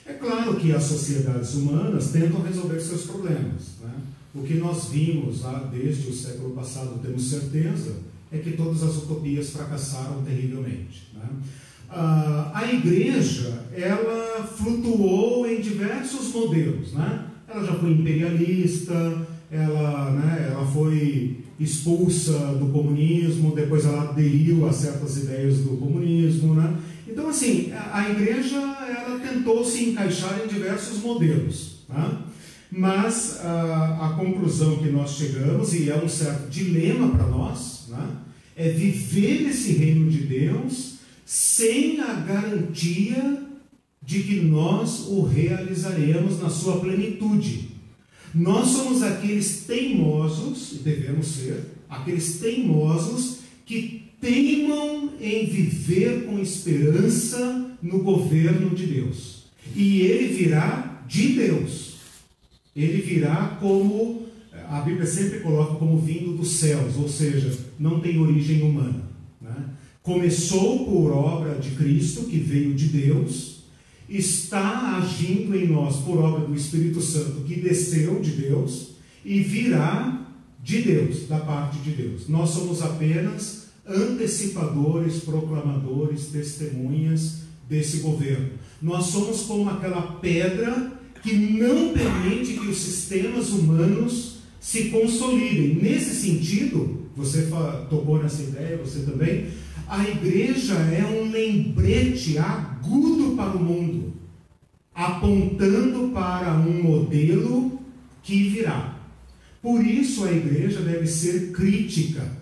É claro que as sociedades humanas tentam resolver seus problemas. Né? O que nós vimos lá desde o século passado, temos certeza, é que todas as utopias fracassaram terrivelmente. Né? A igreja, ela flutuou em diversos modelos. Né? Ela já foi imperialista, ela foi expulsa do comunismo, depois ela aderiu a certas ideias do comunismo. Né? Então, assim, a igreja ela tentou se encaixar em diversos modelos. Né? Mas a conclusão que nós chegamos, e é um certo dilema para nós, né, é viver esse reino de Deus sem a garantia de que nós o realizaremos na sua plenitude. Nós somos aqueles teimosos, e devemos ser, aqueles teimosos que teimam em viver com esperança no governo de Deus. E ele virá de Deus. Ele virá como, a Bíblia sempre coloca como vindo dos céus, ou seja, não tem origem humana. Né? Começou por obra de Cristo, que veio de Deus, está agindo em nós por obra do Espírito Santo, que desceu de Deus, e virá de Deus, da parte de Deus. Nós somos apenas antecipadores, proclamadores, testemunhas desse governo. Nós somos como aquela pedra que não permite que os sistemas humanos se consolidem. Nesse sentido, você tocou nessa ideia, você também. A igreja é um lembrete agudo para o mundo, apontando para um modelo que virá. Por isso a igreja deve ser crítica.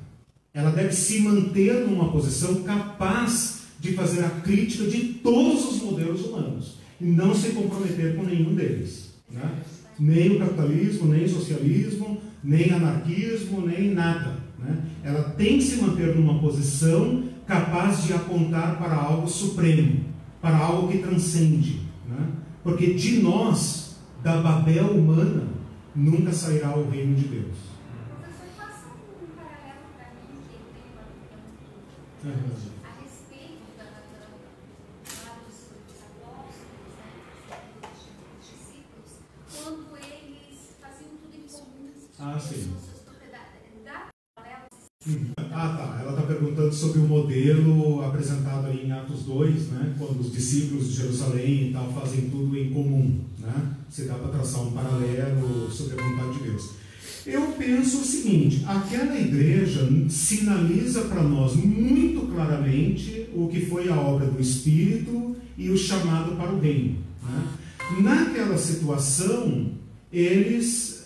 Ela deve se manter numa posição capaz de fazer a crítica de todos os modelos humanos e não se comprometer com nenhum deles, né? Nem o capitalismo, nem o socialismo, nem anarquismo, nem nada, né? Ela tem que se manter numa posição capaz de apontar para algo supremo, para algo que transcende, né? Porque de nós, da Babel humana, nunca sairá o reino de Deus. Professor, faça um paralelo para mim, que eu tenho uma pergunta a respeito dos apóstolos, né, dos discípulos, quando eles faziam tudo em comum, Sim. suas propriedades. Dá paralelo? Tá. Ela está perguntando sobre o modelo apresentado aí em Atos 2, né? Quando os discípulos de Jerusalém e tal fazem tudo em comum, né? Se dá para traçar um paralelo sobre a vontade de Deus. Eu penso o seguinte: aquela igreja sinaliza para nós muito claramente o que foi a obra do Espírito e o chamado para o reino, né? Naquela situação, eles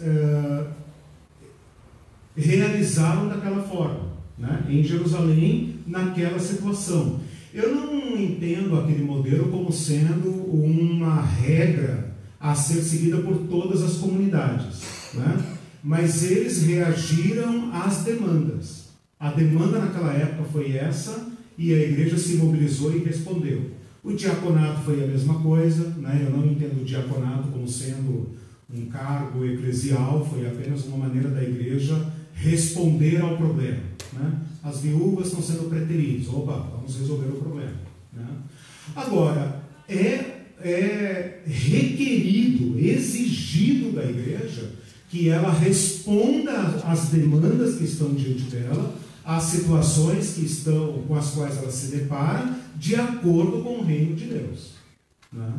realizaram daquela forma, né? Em Jerusalém, naquela situação. Eu não entendo aquele modelo como sendo uma regra a ser seguida por todas as comunidades, né? Mas eles reagiram às demandas. A demanda naquela época foi essa e a igreja se mobilizou e respondeu. O diaconato foi a mesma coisa, né? Eu não entendo o diaconato como sendo um cargo eclesial, foi apenas uma maneira da igreja responder ao problema, né? As viúvas estão sendo preteridas, vamos resolver o problema, né? Agora, é requerido, exigido da igreja que ela responda às demandas que estão diante dela, às situações com as quais ela se depara, de acordo com o reino de Deus, né?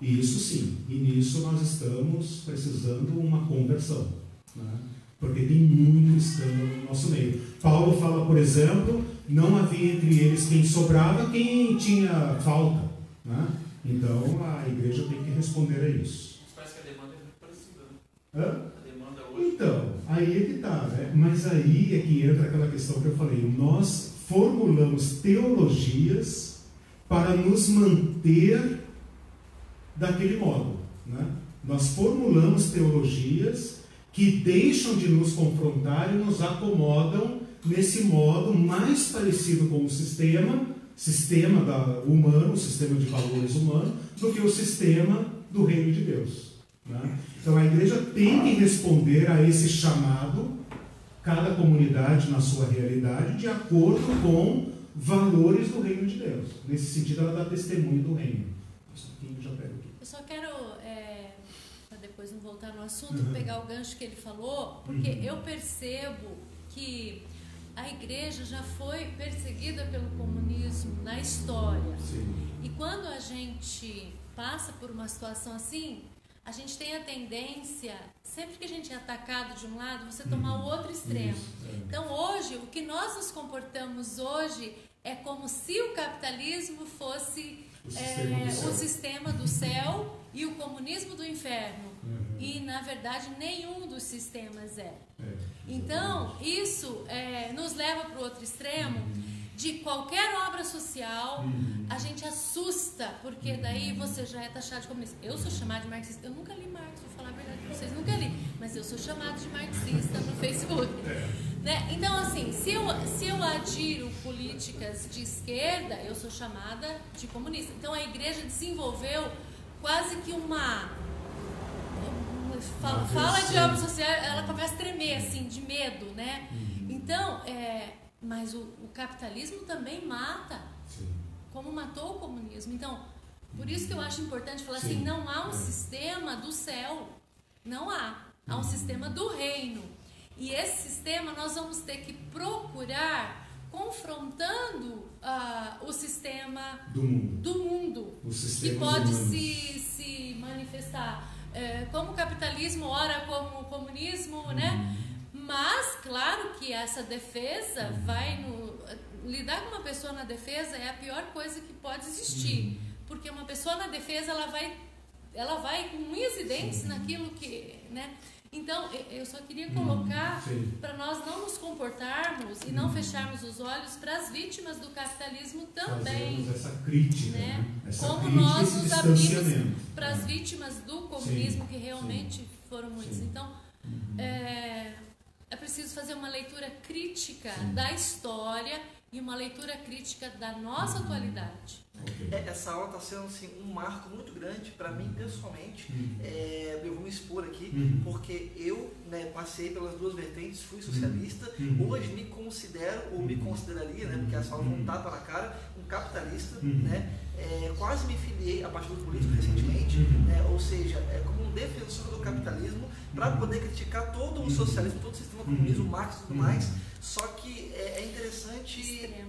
E isso sim, e nisso nós estamos precisando uma conversão, né? Porque tem muito escândalo no nosso meio. Paulo fala, por exemplo, não havia entre eles quem sobrava, quem tinha falta, né? Então a igreja tem que responder a isso. Parece que a demanda é muito parecida, né? Hã? A demanda hoje. Então, aí é que está, né? Mas aí é que entra aquela questão que eu falei. Nós formulamos teologias para nos manter daquele modo, né? Nós formulamos teologias que deixam de nos confrontar e nos acomodam nesse modo mais parecido com o sistema humano, o sistema de valores humano, do que o sistema do reino de Deus, né? Então a igreja tem que responder a esse chamado, cada comunidade na sua realidade, de acordo com valores do reino de Deus. Nesse sentido, ela dá testemunho do reino. Eu só quero, para depois não voltar no assunto, pegar o gancho que ele falou, porque eu percebo que a igreja já foi perseguida pelo comunismo na história. Sim. E quando a gente passa por uma situação assim, a gente tem a tendência, sempre que a gente é atacado de um lado, você tomar o outro extremo. Isso, Então hoje, o que nós nos comportamos hoje é como se o capitalismo fosse o sistema do céu e o comunismo do inferno. E na verdade nenhum dos sistemas é. Então isso nos leva para o outro extremo. De qualquer obra social, a gente assusta, porque daí você já é taxado de comunista. Eu sou chamada de marxista. Eu nunca li Marx, vou falar a verdade para vocês, nunca li. Mas eu sou chamada de marxista no Facebook. Né? Então, assim, se eu adiro políticas de esquerda, eu sou chamada de comunista. Então, a igreja desenvolveu quase que uma fala de obra social, ela começa a tremer, assim, de medo, né? Então, mas o capitalismo também mata, como matou o comunismo. Então, por isso que eu acho importante falar assim, não há um sistema do céu, não há. Há um sistema do reino. E esse sistema nós vamos ter que procurar confrontando o sistema do mundo que pode se manifestar como o capitalismo, ora como o comunismo, né? Mas, claro que essa defesa lidar com uma pessoa na defesa é a pior coisa que pode existir. Porque uma pessoa na defesa, ela vai com unhas e dentes naquilo que, né? Então, eu só queria colocar para nós não nos comportarmos e não fecharmos os olhos para as vítimas do capitalismo também. Fazemos essa crítica, né? Essa como crítica, nós nos abrimos para as né? vítimas do comunismo, que realmente foram muitos. Então, é preciso fazer uma leitura crítica da história e uma leitura crítica da nossa atualidade. Essa aula está sendo assim, um marco muito grande para mim pessoalmente. Eu vou me expor aqui, porque eu, né, passei pelas duas vertentes, fui socialista, hoje me considero, ou me consideraria, né, porque essa aula não tapa na cara, um capitalista, né, quase me filiei a partido político recentemente, ou seja, como um defensor do capitalismo, para poder criticar todo o socialismo, todo o sistema comunismo, Marx e tudo mais. Só que é interessante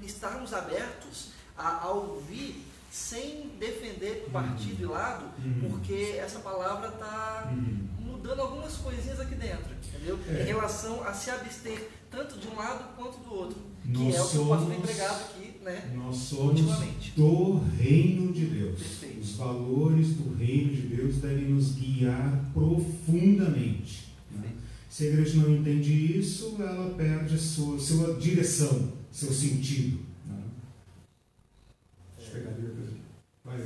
estarmos abertos a ouvir sem defender o partido e lado, porque essa palavra está mudando algumas coisinhas aqui dentro, entendeu? Em relação a se abster tanto de um lado quanto do outro, que é o que o pastor tem pregado aqui, né? Nós somos do reino de Deus. Perfeito. Os valores do reino de Deus devem nos guiar profundamente. Né? Se a igreja não entende isso, ela perde a sua direção, seu sentido. Né? Deixa eu pegar ali depois. Vai,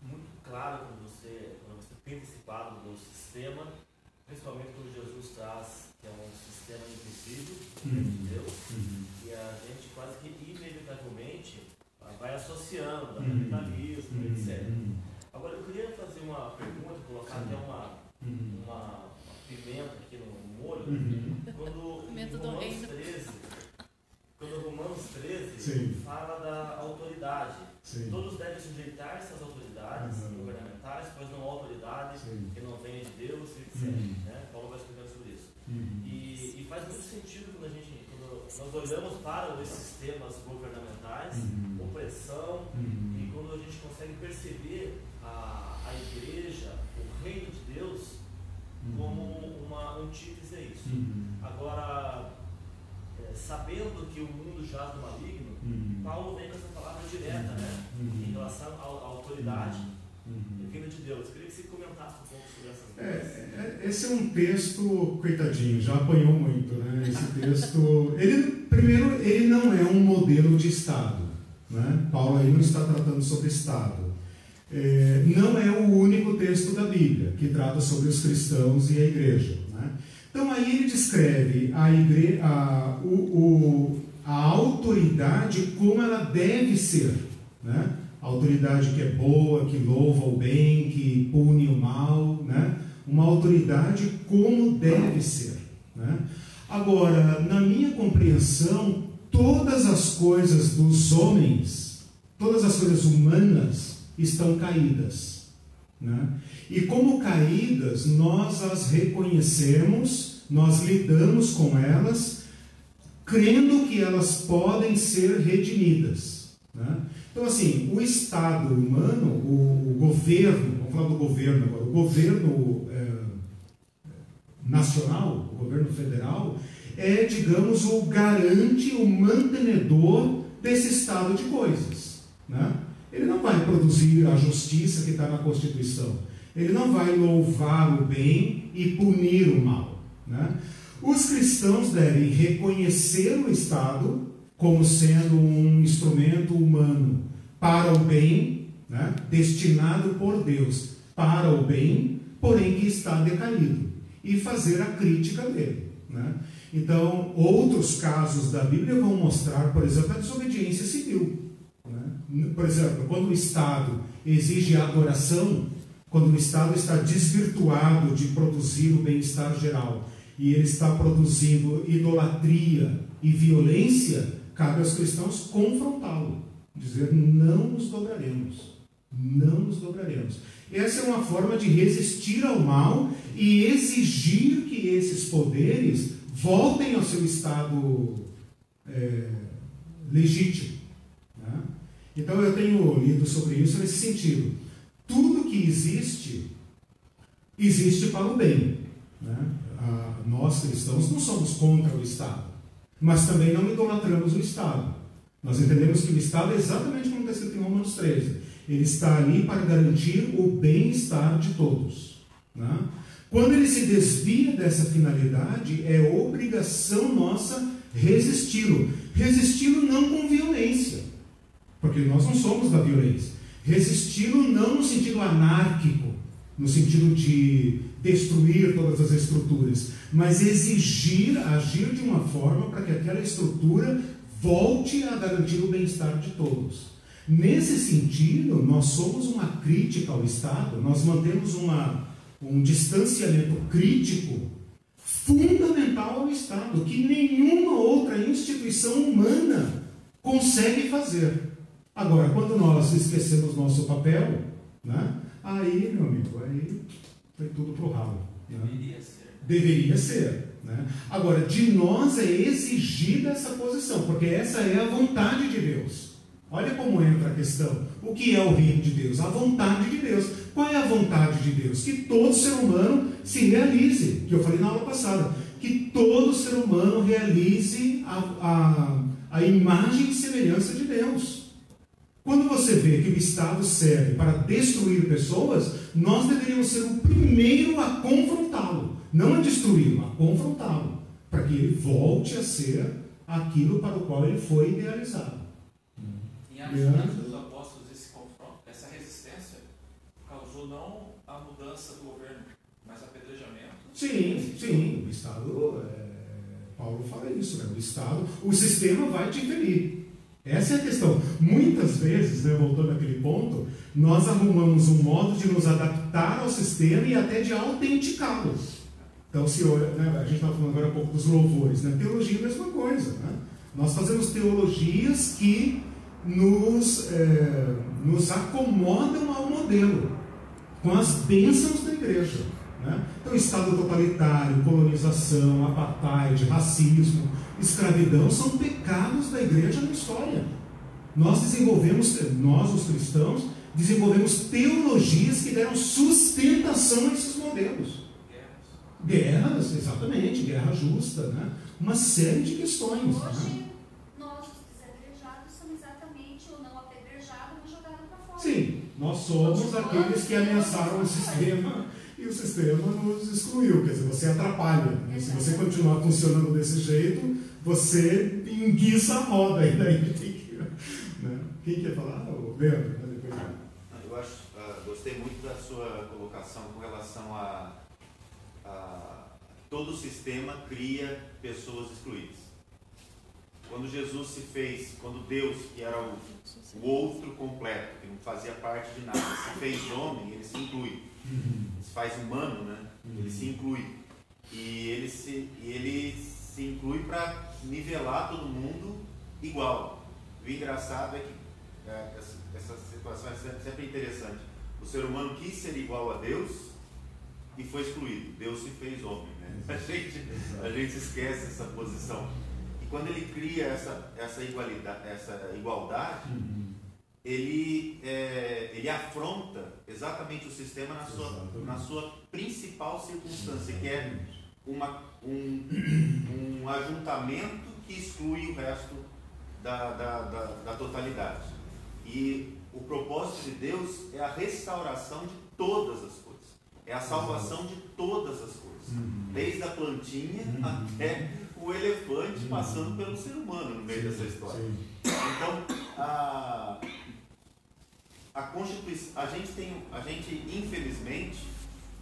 muito claro quando você pinta esse quadro do sistema, principalmente quando Jesus traz que é um sistema invisível de Deus, e a gente quase que inevitavelmente vai associando a capitalismo, etc. Agora eu queria fazer uma pergunta, colocar até uma pimenta aqui no molho, quando Romanos 13 fala da autoridade. Todos devem sujeitar-se às autoridades governamentais, pois não há autoridade que não venha de Deus, etc. Né? Paulo vai explicando sobre isso. E faz muito sentido quando nós olhamos para os sistemas governamentais, opressão, e quando a gente consegue perceber a igreja, o reino de Deus, como uma antítese a isso. Agora, sabendo que o mundo jaz do maligno, Paulo vem com essa palavra direta, né? Em relação à autoridade e reino de Deus. Eu queria que você comentasse um pouco sobre essas coisas. Esse é um texto, coitadinho, já apanhou muito, né? Esse texto, ele não é um modelo de Estado, né? Paulo aí não está tratando sobre Estado. Não é o único texto da Bíblia que trata sobre os cristãos e a igreja, né? Então aí ele descreve a autoridade como ela deve ser, né? A autoridade que é boa, que louva o bem, que pune o mal, né? Uma autoridade como deve ser, né? Agora, na minha compreensão, todas as coisas dos homens, todas as coisas humanas estão caídas, né? E como caídas, nós as reconhecemos, nós lidamos com elas, crendo que elas podem ser redimidas, né? Então, assim, o Estado humano, o governo, vamos falar do governo agora, o governo nacional, o governo federal, digamos, o garante, o mantenedor desse estado de coisas, né? Ele não vai produzir a justiça que está na Constituição. Ele não vai louvar o bem e punir o mal, né? Os cristãos devem reconhecer o Estado como sendo um instrumento humano para o bem, né? Destinado por Deus para o bem, porém que está decaído, e fazer a crítica dele, né? Então, outros casos da Bíblia vão mostrar, por exemplo, a desobediência civil, né? Por exemplo, quando o Estado exige adoração, quando o Estado está desvirtuado de produzir o bem-estar geral e ele está produzindo idolatria e violência, cabe aos cristãos confrontá-lo, dizer: não nos dobraremos, não nos dobraremos. Essa é uma forma de resistir ao mal e exigir que esses poderes voltem ao seu estado legítimo, né? Então eu tenho lido sobre isso nesse sentido. Tudo que existe para o bem, né? nós cristãos não somos contra o Estado, mas também não idolatramos o Estado. Nós entendemos que o Estado é exatamente como está escrito em Romanos 13. Ele está ali para garantir o bem-estar de todos, né? Quando ele se desvia dessa finalidade, é obrigação nossa resisti-lo. Resisti-lo não com violência, porque nós não somos da violência. Resisti-lo não no sentido anárquico, no sentido de destruir todas as estruturas, mas exigir, agir de uma forma para que aquela estrutura volte a garantir o bem-estar de todos. Nesse sentido, nós somos uma crítica ao Estado, nós mantemos um distanciamento crítico fundamental ao Estado, que nenhuma outra instituição humana consegue fazer. Agora, quando nós esquecemos nosso papel, né, aí, meu amigo, aí foi tudo pro ralo. Né? Deveria ser. Né? Agora, de nós é exigida essa posição, porque essa é a vontade de Deus. Olha como entra a questão. O que é o reino de Deus? A vontade de Deus. Qual é a vontade de Deus? Que todo ser humano se realize, que eu falei na aula passada, que todo ser humano realize a imagem e semelhança de Deus. Quando você vê que o Estado serve para destruir pessoas, nós deveríamos ser o primeiro a confrontá-lo, não a destruí-lo, a confrontá-lo, para que ele volte a ser aquilo para o qual ele foi idealizado. Em Atos dos Apóstolos, esse confronto, essa resistência causou não a mudança do governo, mas apedrejamento. Sim, o Estado, Paulo fala isso, né? O Estado, o sistema vai te ferir. Essa é a questão. Muitas vezes, né, voltando àquele ponto, nós arrumamos um modo de nos adaptar ao sistema e até de autenticá-lo. Então, né, a gente estava falando agora um pouco dos louvores, né? Teologia é a mesma coisa. Né? Nós fazemos teologias que nos acomodam ao modelo, com as bênçãos da igreja. Né? Então, Estado totalitário, colonização, apartheid, racismo, escravidão são pecados da igreja na história. Nós, os cristãos, desenvolvemos teologias que deram sustentação a esses modelos. Guerras, exatamente, guerra justa, né? Uma série de questões. Hoje, nós, os desapedrejados, somos exatamente o não apedrejado, mas jogado para fora. Sim, nós somos aqueles que ameaçaram o sistema e o sistema nos excluiu. Quer dizer, você atrapalha. Né? Se você continuar funcionando desse jeito, você enguiça a roda. E daí tem que, né? Quem quer falar? O Leandro, né? Depois. Eu gostei muito da sua colocação com relação a todo o sistema cria pessoas excluídas. Quando Jesus se fez, quando Deus, que era o outro completo, que não fazia parte de nada, se fez homem, ele se inclui. Se faz humano, né? Ele se inclui. E ele se inclui para nivelar todo mundo igual. O engraçado é que essa situação é sempre interessante. O ser humano quis ser igual a Deus e foi excluído. Deus se fez homem. Né? A gente esquece essa posição. E quando ele cria essa igualdade, ele afronta exatamente o sistema na sua principal circunstância, que é um ajuntamento que exclui o resto da totalidade. E o propósito de Deus é a restauração de todas as coisas. É a salvação de todas as coisas. Desde a plantinha até o elefante, passando pelo ser humano no meio dessa história. Então, a Constituição, a gente, infelizmente,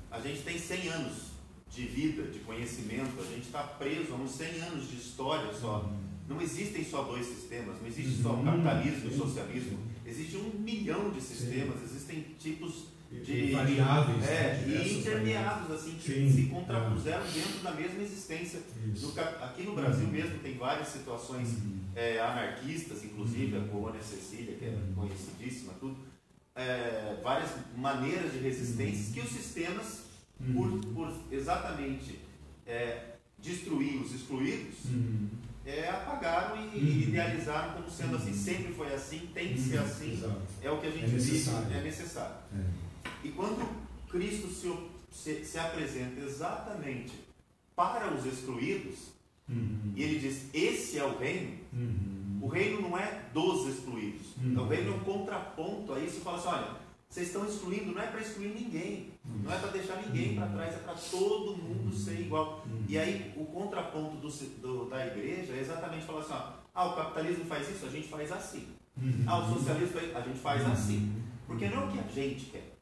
a gente tem 100 anos de vida, de conhecimento, a gente está preso a uns 100 anos de história só. Não existem só dois sistemas, não existe só o capitalismo e o socialismo. Existe 1 milhão de sistemas, existem tipos de variáveis e intermeados, assim, que se contrapuseram dentro da mesma existência. Aqui no Brasil mesmo tem várias situações anarquistas, inclusive a colônia Cecília, que é conhecidíssima, tudo. Várias maneiras de resistência que os sistemas, por exatamente destruir os excluídos, apagaram e idealizaram como sendo assim, sempre foi assim, tem que ser assim, é o que a gente vive, é necessário. E quando Cristo se apresenta exatamente para os excluídos, e ele diz, esse é o reino. O reino não é dos excluídos. O reino é um contraponto a isso. Fala assim, olha, vocês estão excluindo, não é para excluir ninguém, não é para deixar ninguém para trás, é para todo mundo ser igual. E aí o contraponto da igreja é exatamente falar assim, ó, o capitalismo faz isso, a gente faz assim. O socialismo faz, a gente faz assim. Porque não é o que a gente quer,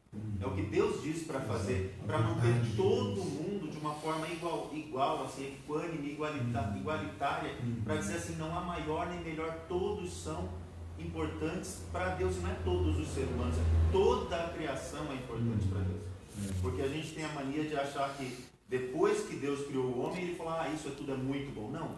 é o que Deus diz para fazer, para manter todo mundo de uma forma igual assim, equânime, igualitária, para dizer assim, não há maior nem melhor, todos são importantes para Deus, e não é todos os seres humanos, toda a criação é importante para Deus. Porque a gente tem a mania de achar que depois que Deus criou o homem, ele falou, isso tudo é muito bom. Não,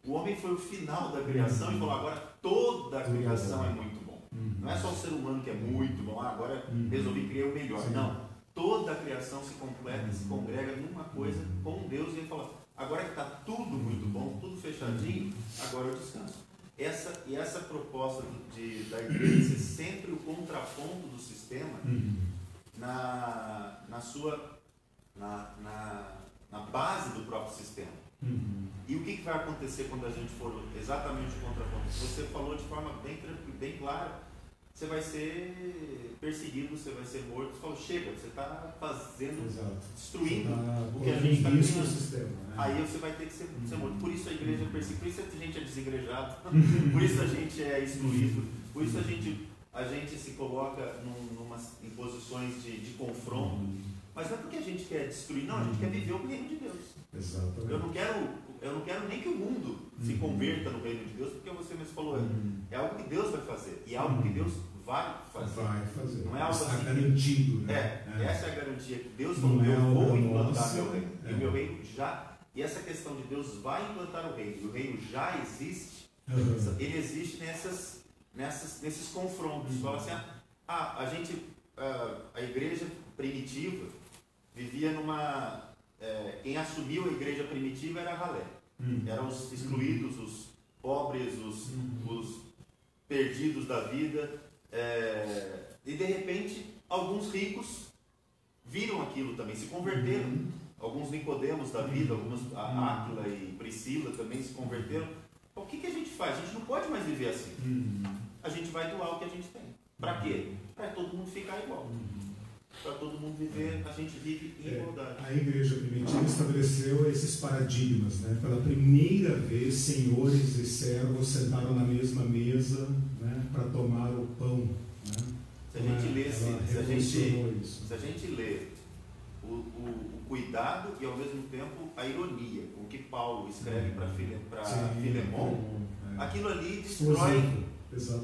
o homem foi o final da criação e falou, agora toda a criação é muito bom. Não é só o ser humano que é muito bom, agora resolvi criar o melhor. Não, toda a criação se completa, se congrega numa coisa com Deus, e ele fala, agora que está tudo muito bom, tudo fechadinho, agora eu descanso. Essa proposta da igreja ser sempre o contraponto do sistema na base do próprio sistema. E o que vai acontecer quando a gente for exatamente o contraponto? Você falou de forma bem clara, você vai ser perseguido, você vai ser morto. Você falou, chega, você está destruindo o que a gente está criando. Sistema, né? Aí você vai ter que ser morto. Por isso a igreja é perseguida, por isso a gente é desigrejado, por isso a gente é excluído, por isso a gente se coloca em posições de confronto. Mas não é porque a gente quer destruir, não, a gente quer viver o reino de Deus. Exatamente. Eu não quero nem que o mundo se converta no reino de Deus, porque você mesmo falou, é algo que Deus vai fazer, e é algo que Deus vai fazer. Não é algo assim. Garantido, né? Essa é a garantia que Deus falou, eu vou implantar meu reino. E o meu reino já. E essa questão de Deus vai implantar o reino, e o reino já existe, ele existe nesses confrontos. Fala assim, a igreja primitiva vivia quem assumiu a igreja primitiva era a ralé. Eram os excluídos, os pobres, os perdidos da vida. E de repente, alguns ricos viram aquilo também, se converteram. Alguns Nicodemos da vida, algumas Áquila e Priscila também se converteram. O que a gente faz? A gente não pode mais viver assim. A gente vai doar o que a gente tem. Para quê? Para todo mundo ficar igual. Para todo mundo viver, a gente vive em igualdade. A igreja primitiva estabeleceu esses paradigmas, né? Pela primeira vez, senhores e servos sentaram na mesma mesa, né? Para tomar o pão. Né? Se a gente lê o cuidado e ao mesmo tempo a ironia com que Paulo escreve para Filemon, aquilo ali destrói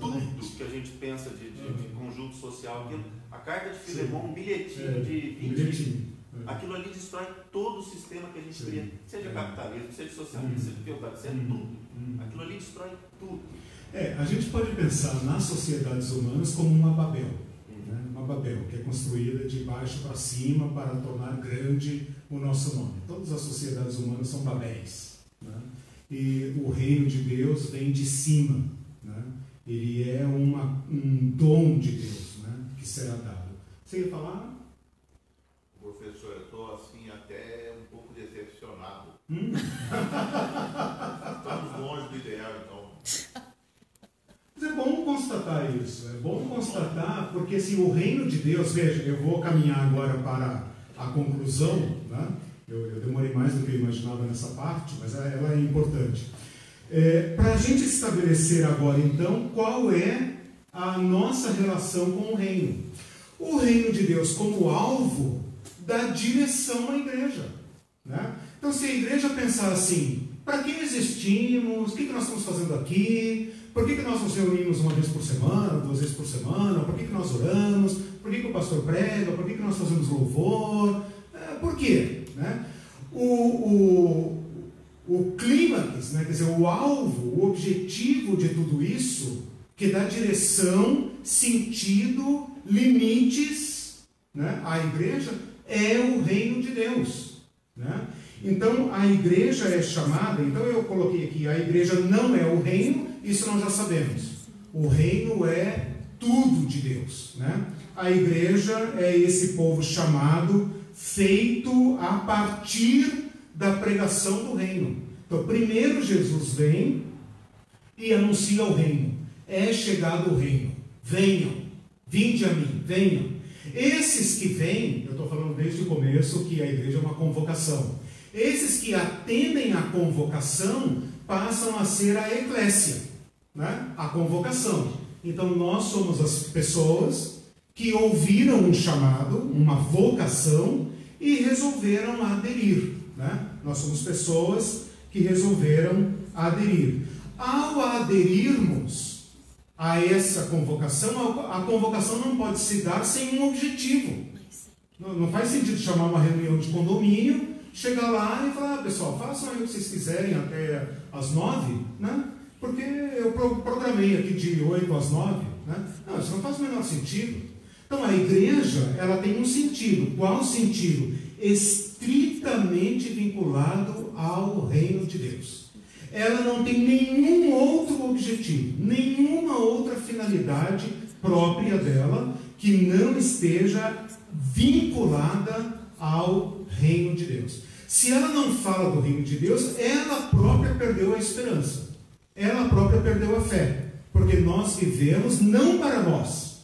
tudo que a gente pensa de conjunto social. A carta de Filemon, um bilhetinho de 20, aquilo ali destrói todo o sistema que a gente cria, seja capitalismo, seja socialismo, seja feudalismo, seja tudo. Aquilo ali destrói tudo. A gente pode pensar nas sociedades humanas como uma Babel. Uma Babel, que é construída de baixo para cima para tornar grande o nosso nome. Todas as sociedades humanas são Babéis. Né? E o reino de Deus vem de cima. Né? Ele é um dom de Deus, né? Que será dado. Você ia falar? Professor, eu estou assim até um pouco decepcionado. Estamos longe do ideal, então. Mas é bom constatar isso, é bom constatar, porque assim, o reino de Deus, veja, eu vou caminhar agora para a conclusão, né? Eu demorei mais do que eu imaginava nessa parte, mas ela é importante. Para a gente estabelecer agora, então, qual é a nossa relação com o reino. O reino de Deus como alvo da direção à igreja. Né? Então, se a igreja pensar assim, para que existimos, o que nós estamos fazendo aqui, por que nós nos reunimos uma vez por semana, 2 vezes por semana, por que nós oramos, por que o pastor prega, por que nós fazemos louvor, por quê? Né? O clímax, né? Quer dizer, o alvo, o objetivo de tudo isso, que dá direção, sentido, limites, né, à igreja, é o reino de Deus. Né? Então, a igreja é chamada, então eu coloquei aqui, a igreja não é o reino, isso nós já sabemos. O reino é tudo de Deus. Né? A igreja é esse povo chamado, feito a partir da pregação do reino. Então, primeiro Jesus vem e anuncia o reino. É chegado o reino. Venham, vinde a mim, venham. Esses que vêm, eu estou falando desde o começo que a igreja é uma convocação. Esses que atendem à convocação passam a ser a eclésia, né? A convocação. Então nós somos as pessoas que ouviram um chamado, uma vocação e resolveram aderir, né? Nós somos pessoas que resolveram aderir. Ao aderirmos a essa convocação, a convocação não pode se dar sem um objetivo. Não faz sentido chamar uma reunião de condomínio, chegar lá e falar, pessoal, façam aí o que vocês quiserem até às 9, né? Porque eu programei aqui de 8 às 9, né? Não, isso não faz o menor sentido. Então a igreja, ela tem um sentido. Qual sentido? Estritamente vinculado ao reino de Deus. Ela não tem nenhum outro objetivo, nenhuma outra finalidade própria dela que não esteja vinculada ao reino de Deus. Se ela não fala do reino de Deus, ela própria perdeu a esperança. Ela própria perdeu a fé. Porque nós vivemos não para nós,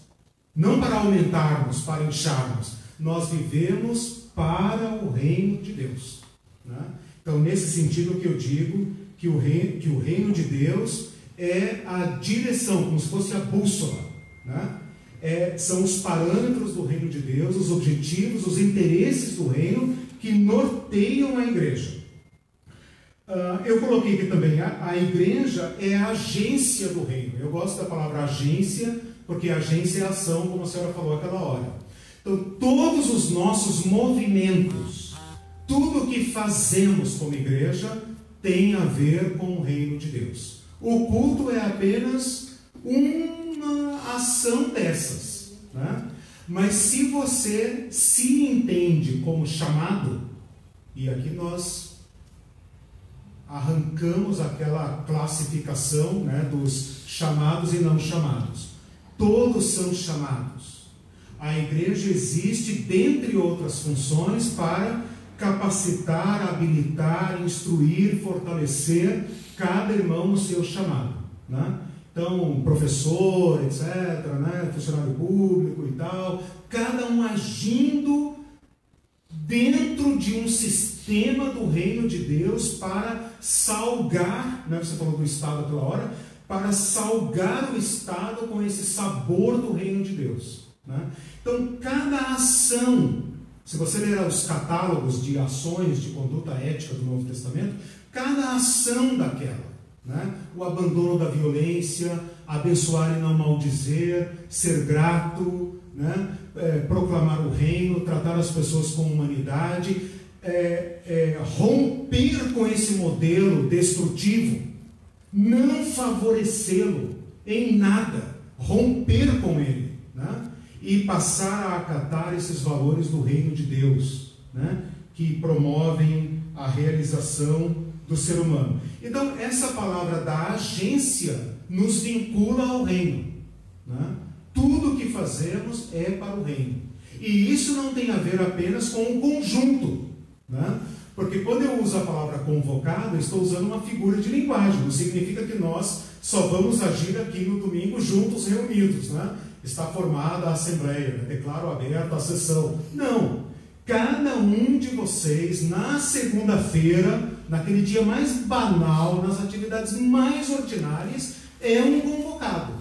não para aumentarmos, para incharmos. Nós vivemos para o reino de Deus, né? Então, nesse sentido que eu digo que o reino de Deus é a direção, como se fosse a bússola, né? São os parâmetros do reino de Deus, os objetivos, os interesses do reino que norteiam a igreja. Eu coloquei aqui também, a igreja é a agência do reino. Eu gosto da palavra agência, porque agência é ação, como a senhora falou aquela hora. Então, todos os nossos movimentos, tudo o que fazemos como igreja, tem a ver com o reino de Deus. O culto é apenas uma ação dessas, né? Mas se você se entende como chamado, e aqui nós arrancamos aquela classificação, né, dos chamados e não chamados. Todos são chamados. A igreja existe, dentre outras funções, para capacitar, habilitar, instruir, fortalecer cada irmão no seu chamado, né? Então, professor, etc., né? Funcionário público e tal, cada um agindo dentro de um sistema do reino de Deus para salgar, né? Você falou do Estado aquela hora, para salgar o Estado com esse sabor do reino de Deus, né? Então, cada ação, se você ler os catálogos de ações de conduta ética do Novo Testamento, cada ação daquela, né? O abandono da violência, abençoar e não maldizer, ser grato, né? Proclamar o reino, tratar as pessoas com humanidade, romper com esse modelo destrutivo, não favorecê-lo em nada, romper com ele, né? E passar a acatar esses valores do reino de Deus, né? Que promovem a realização do ser humano. Então, essa palavra da agência nos vincula ao reino, né? Tudo que fazemos é para o reino. E isso não tem a ver apenas com o conjunto, né? Porque quando eu uso a palavra convocado, eu estou usando uma figura de linguagem. Não significa que nós só vamos agir aqui no domingo juntos, reunidos, né? Está formada a assembleia, né? Declaro aberta a sessão. Não. Cada um de vocês, na segunda-feira, naquele dia mais banal, nas atividades mais ordinárias, é um convocado,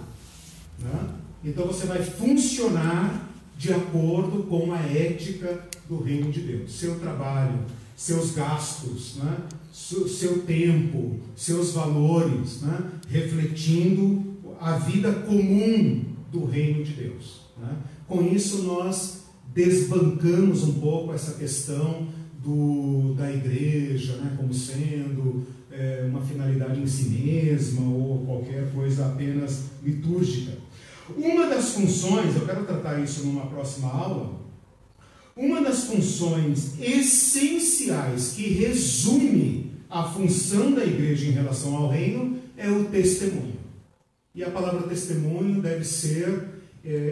né? Então você vai funcionar de acordo com a ética do reino de Deus. Seu trabalho, seus gastos, né? Seu tempo, seus valores, né? Refletindo a vida comum do reino de Deus, né? Com isso nós desbancamos um pouco essa questão da igreja, né, como sendo uma finalidade em si mesma ou qualquer coisa apenas litúrgica. Uma das funções, eu quero tratar isso numa próxima aula, uma das funções essenciais que resume a função da igreja em relação ao reino é o testemunho. E a palavra testemunho deve ser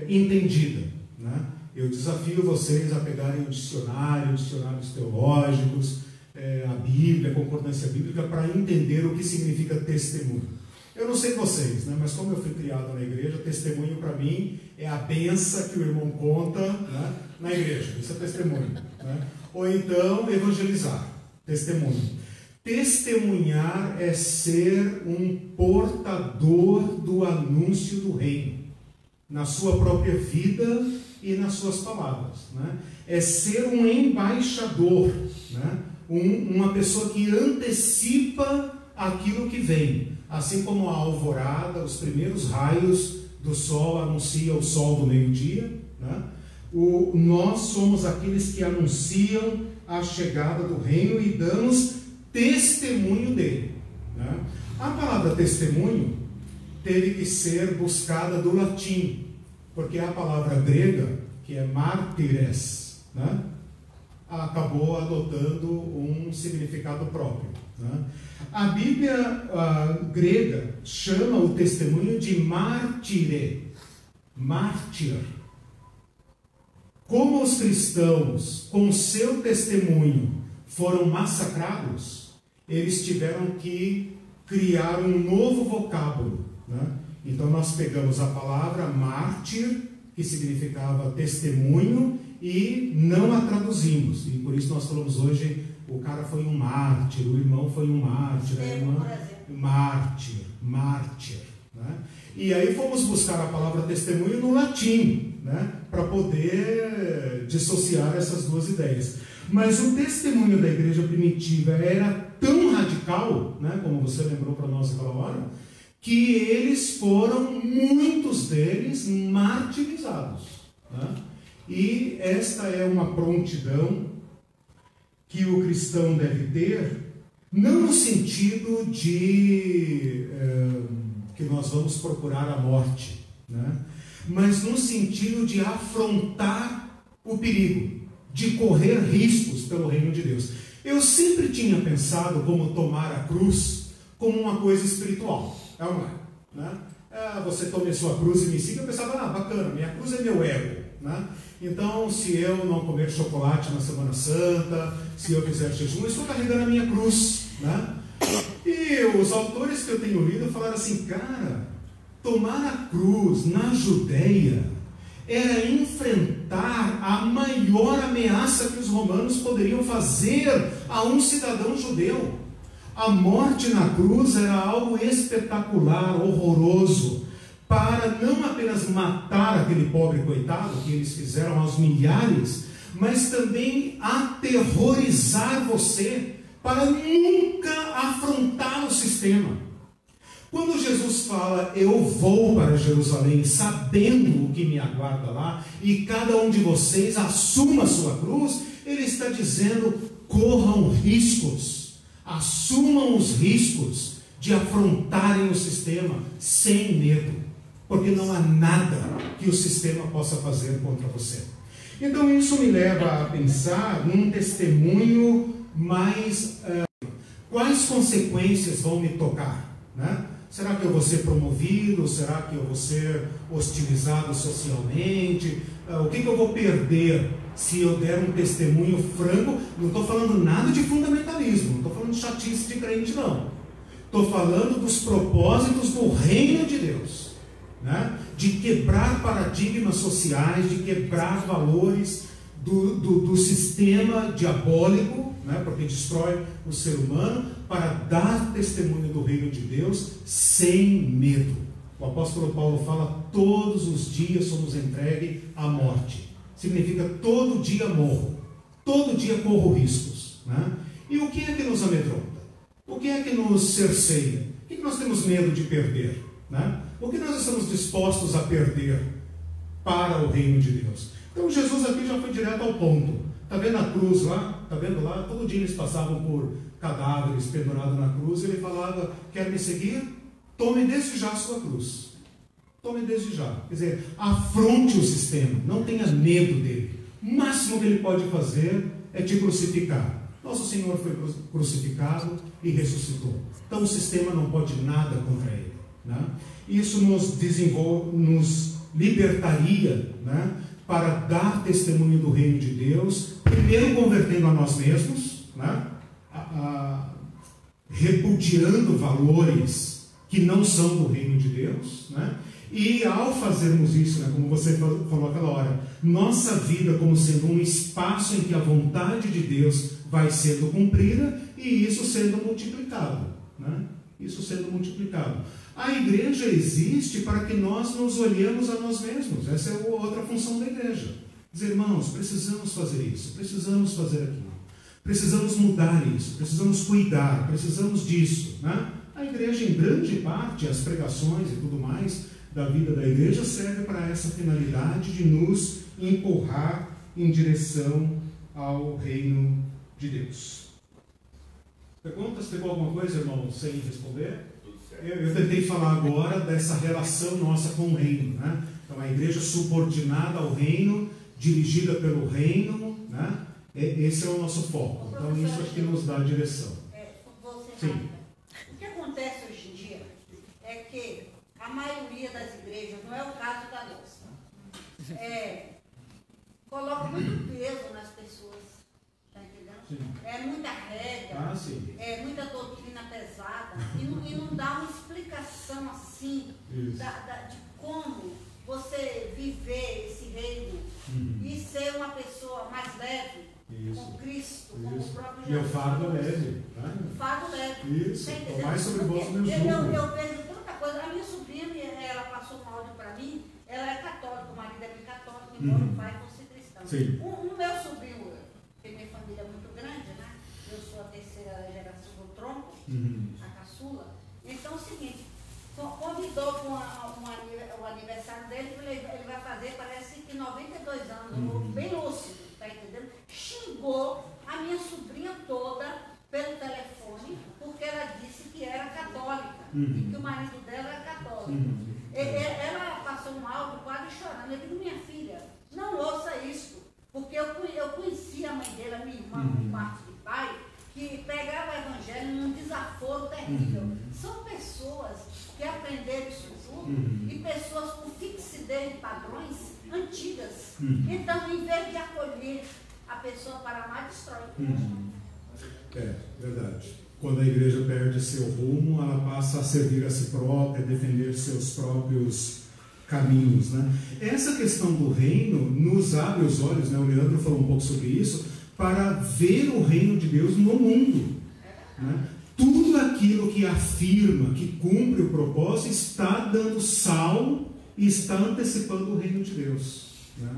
entendida, né? Eu desafio vocês a pegarem o dicionário, dicionários teológicos, a Bíblia, a concordância bíblica, para entender o que significa testemunho. Eu não sei vocês, né, mas como eu fui criado na igreja, testemunho para mim é a benção que o irmão conta, né, na igreja. Isso é testemunho. Né? Ou então evangelizar, testemunho. Testemunhar é ser um portador do anúncio do reino, na sua própria vida e nas suas palavras. Né? É ser um embaixador, né? Uma pessoa que antecipa aquilo que vem. Assim como a alvorada, os primeiros raios do sol anunciam o sol do meio-dia, né? Nós somos aqueles que anunciam a chegada do reino e damos testemunho dele. Né? A palavra testemunho teve que ser buscada do latim, porque a palavra grega, que é mártires, né, acabou adotando um significado próprio. Né? A Bíblia grega chama o testemunho de mártire, mártir. Como os cristãos, com seu testemunho, foram massacrados, eles tiveram que criar um novo vocábulo. Né? Então nós pegamos a palavra mártir, que significava testemunho, e não a traduzimos. E por isso nós falamos hoje, o cara foi um mártir, o irmão foi um mártir, a irmã mártir. Né? E aí fomos buscar a palavra testemunho no latim, né? Para poder dissociar essas duas ideias. Mas o testemunho da igreja primitiva era tão radical, né, como você lembrou para nós aquela hora, que eles foram, muitos deles, martirizados. Né? E esta é uma prontidão que o cristão deve ter, não no sentido de que nós vamos procurar a morte, né? Mas no sentido de afrontar o perigo, de correr riscos pelo reino de Deus. Eu sempre tinha pensado como tomar a cruz como uma coisa espiritual. É ou não é? Né? Você tome a sua cruz e me siga. Eu pensava, bacana, minha cruz é meu ego. Né? Então, se eu não comer chocolate na Semana Santa, se eu fizer jejum, eu estou carregando a minha cruz. Né? E os autores que eu tenho lido falaram assim, cara, tomar a cruz na Judeia era enfrentar a maior ameaça que os romanos poderiam fazer a um cidadão judeu. A morte na cruz era algo espetacular, horroroso, para não apenas matar aquele pobre coitado, que eles fizeram aos milhares, mas também aterrorizar você, para nunca afrontar o sistema. Quando Jesus fala, eu vou para Jerusalém, sabendo o que me aguarda lá, e cada um de vocês assuma a sua cruz, ele está dizendo, corram riscos, assumam os riscos de afrontarem o sistema sem medo, porque não há nada que o sistema possa fazer contra você. Então isso me leva a pensar num testemunho mais... quais consequências vão me tocar? Né? Será que eu vou ser promovido? Será que eu vou ser hostilizado socialmente? O que eu vou perder se eu der um testemunho franco? Não estou falando nada de fundamentalismo, não estou falando de chatice de crente, não. Estou falando dos propósitos do reino de Deus, né? De quebrar paradigmas sociais, de quebrar valores do sistema diabólico, né? Porque destrói o ser humano, para dar testemunho do reino de Deus sem medo. O apóstolo Paulo fala, todos os dias somos entregues à morte. Significa todo dia morro, todo dia corro riscos. Né? E o que é que nos amedronta? O que é que nos cerceia? O que nós temos medo de perder? Né? O que nós estamos dispostos a perder para o reino de Deus? Então Jesus aqui já foi direto ao ponto. Está vendo a cruz lá? Está vendo lá? Todo dia eles passavam por cadáveres pendurados na cruz, e ele falava, quer me seguir? Tome desde já a sua cruz. Tome desde já. Quer dizer, afronte o sistema, não tenha medo dele. O máximo que ele pode fazer é te crucificar. Nosso Senhor foi crucificado e ressuscitou. Então o sistema não pode nada contra ele. Né? Isso nos libertaria, né? Para dar testemunho do reino de Deus, primeiro convertendo a nós mesmos, né? repudiando valores que não são do reino de Deus, né? E ao fazermos isso, né, como você falou aquela hora, nossa vida como sendo um espaço em que a vontade de Deus vai sendo cumprida e isso sendo multiplicado, né? Isso sendo multiplicado. A igreja existe para que nós nos olhemos a nós mesmos. Essa é outra função da igreja. Dizer, irmãos, precisamos fazer isso, precisamos fazer aquilo, precisamos mudar isso, precisamos cuidar, precisamos disso, né? A igreja, em grande parte, as pregações e tudo mais da vida da igreja serve para essa finalidade de nos empurrar em direção ao reino de Deus. Perguntas? Pegou alguma coisa, irmão, sem responder? Eu tentei falar agora dessa relação nossa com o reino, né? Então, a igreja subordinada ao reino, dirigida pelo reino, né? Esse é o nosso foco. Então, isso acho que nos dá a direção. Sim. O que acontece hoje em dia é que a maioria das igrejas, não é o caso da nossa, coloca muito peso nas pessoas, tá entendendo? Sim. É muita regra, é muita doutrina pesada, e não dá uma explicação assim de como você viver esse reino e ser uma pessoa mais leve com Cristo, com o próprio Jesus. E o fardo leve. Né? O fardo leve. Isso, mais sobre vós meu jugo. Eu vejo tanta coisa. A minha sobrinha, ela passou um áudio para mim, ela é católica, o marido é bem católico, embora o pai fosse cristão. O meu sobrinho, porque minha família é muito grande, né? Eu sou a terceira geração do tronco, a caçula. Então é o seguinte, convidou para o aniversário dele, ele vai fazer, parece que 92 anos, bem lúcido, tá entendendo? Xingou a minha sobrinha toda pelo telefone, porque ela disse que era católica, e que o marido dela era católico. Ela passou um áudio quase chorando. Eu digo, minha filha, não ouça isso, porque eu conheci a mãe dele, a minha irmã, por parte de pai, que pegava o evangelho num desaforo terrível. São pessoas que aprenderam isso tudo e pessoas com fixidez de padrões antigas. Então, em vez de acolher a pessoa para amar, destrói. É, verdade. Quando a igreja perde seu rumo, ela passa a servir a si própria, defender seus próprios caminhos, né? Essa questão do reino nos abre os olhos, né? O Leandro falou um pouco sobre isso, para ver o reino de Deus no mundo, né? Tudo aquilo que afirma, que cumpre o propósito, está dando sal e está antecipando o reino de Deus, né?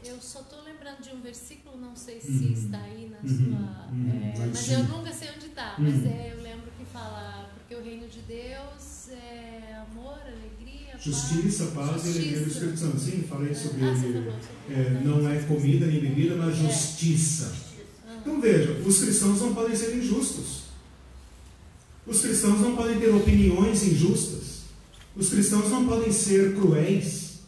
Eu só estou lembrando de um versículo, não sei se está aí na sua... mas eu nunca sei onde está, mas eu lembro que fala, porque o reino de Deus é amor, alegria, justiça, paz e alegria do Espírito Santo. Sim, falei sobre não é comida nem bebida, mas justiça. Então veja, os cristãos não podem ser injustos. Os cristãos não podem ter opiniões injustas. Os cristãos não podem ser cruéis.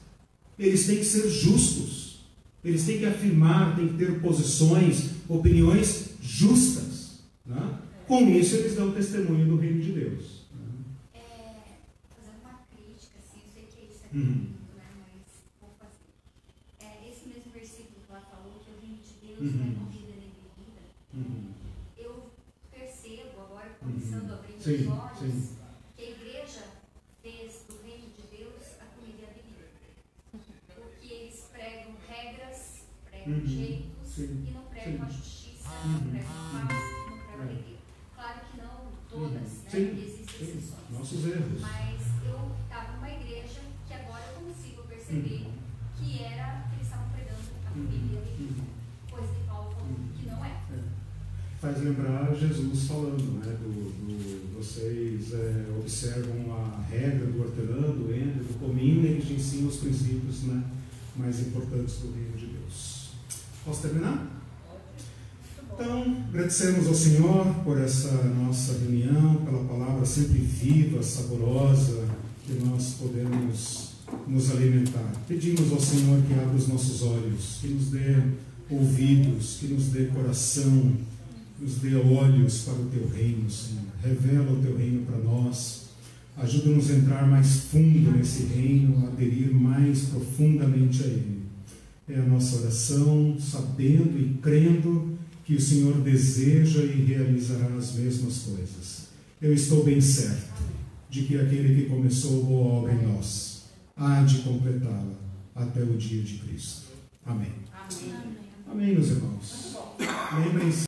Eles têm que ser justos. Eles têm que afirmar, têm que ter posições, opiniões justas, né? Com isso eles dão testemunho do reino de Deus. Fazendo uma crítica, assim, eu sei que isso é muito, né? Mas vou fazer. Esse mesmo versículo que ela falou, que o reino de Deus não é comida nem bebida. Eu percebo agora, começando a abrir os olhos, que a igreja fez do reino de Deus a comida e a bebida. Porque eles pregam regras, pregam jeitos e não pregam a justiça, não pregam a paz, não pregam a alegria. Claro que não todas, né? Existem exceções. Nossos erros. Mas eu estava numa igreja que agora eu consigo perceber que eles estavam pregando a comida e a bebida. Coisa que Paulo falou que não é. Faz lembrar Jesus falando, né, vocês observam a regra do hortelã, do ender, do cominho, e eles ensinam os princípios, né, mais importantes do reino de Deus. Posso terminar? Então, agradecemos ao Senhor por essa nossa reunião, pela palavra sempre viva, saborosa, que nós podemos nos alimentar. Pedimos ao Senhor que abra os nossos olhos, que nos dê ouvidos, que nos dê coração, nos dê olhos para o Teu reino, Senhor. Revela o Teu reino para nós. Ajuda-nos a entrar mais fundo nesse reino, a aderir mais profundamente a Ele. É a nossa oração, sabendo e crendo que o Senhor deseja e realizará as mesmas coisas. Eu estou bem certo de que aquele que começou boa obra em nós há de completá-la até o dia de Cristo. Amém. Amém. Amém, meus irmãos. Lembrem-se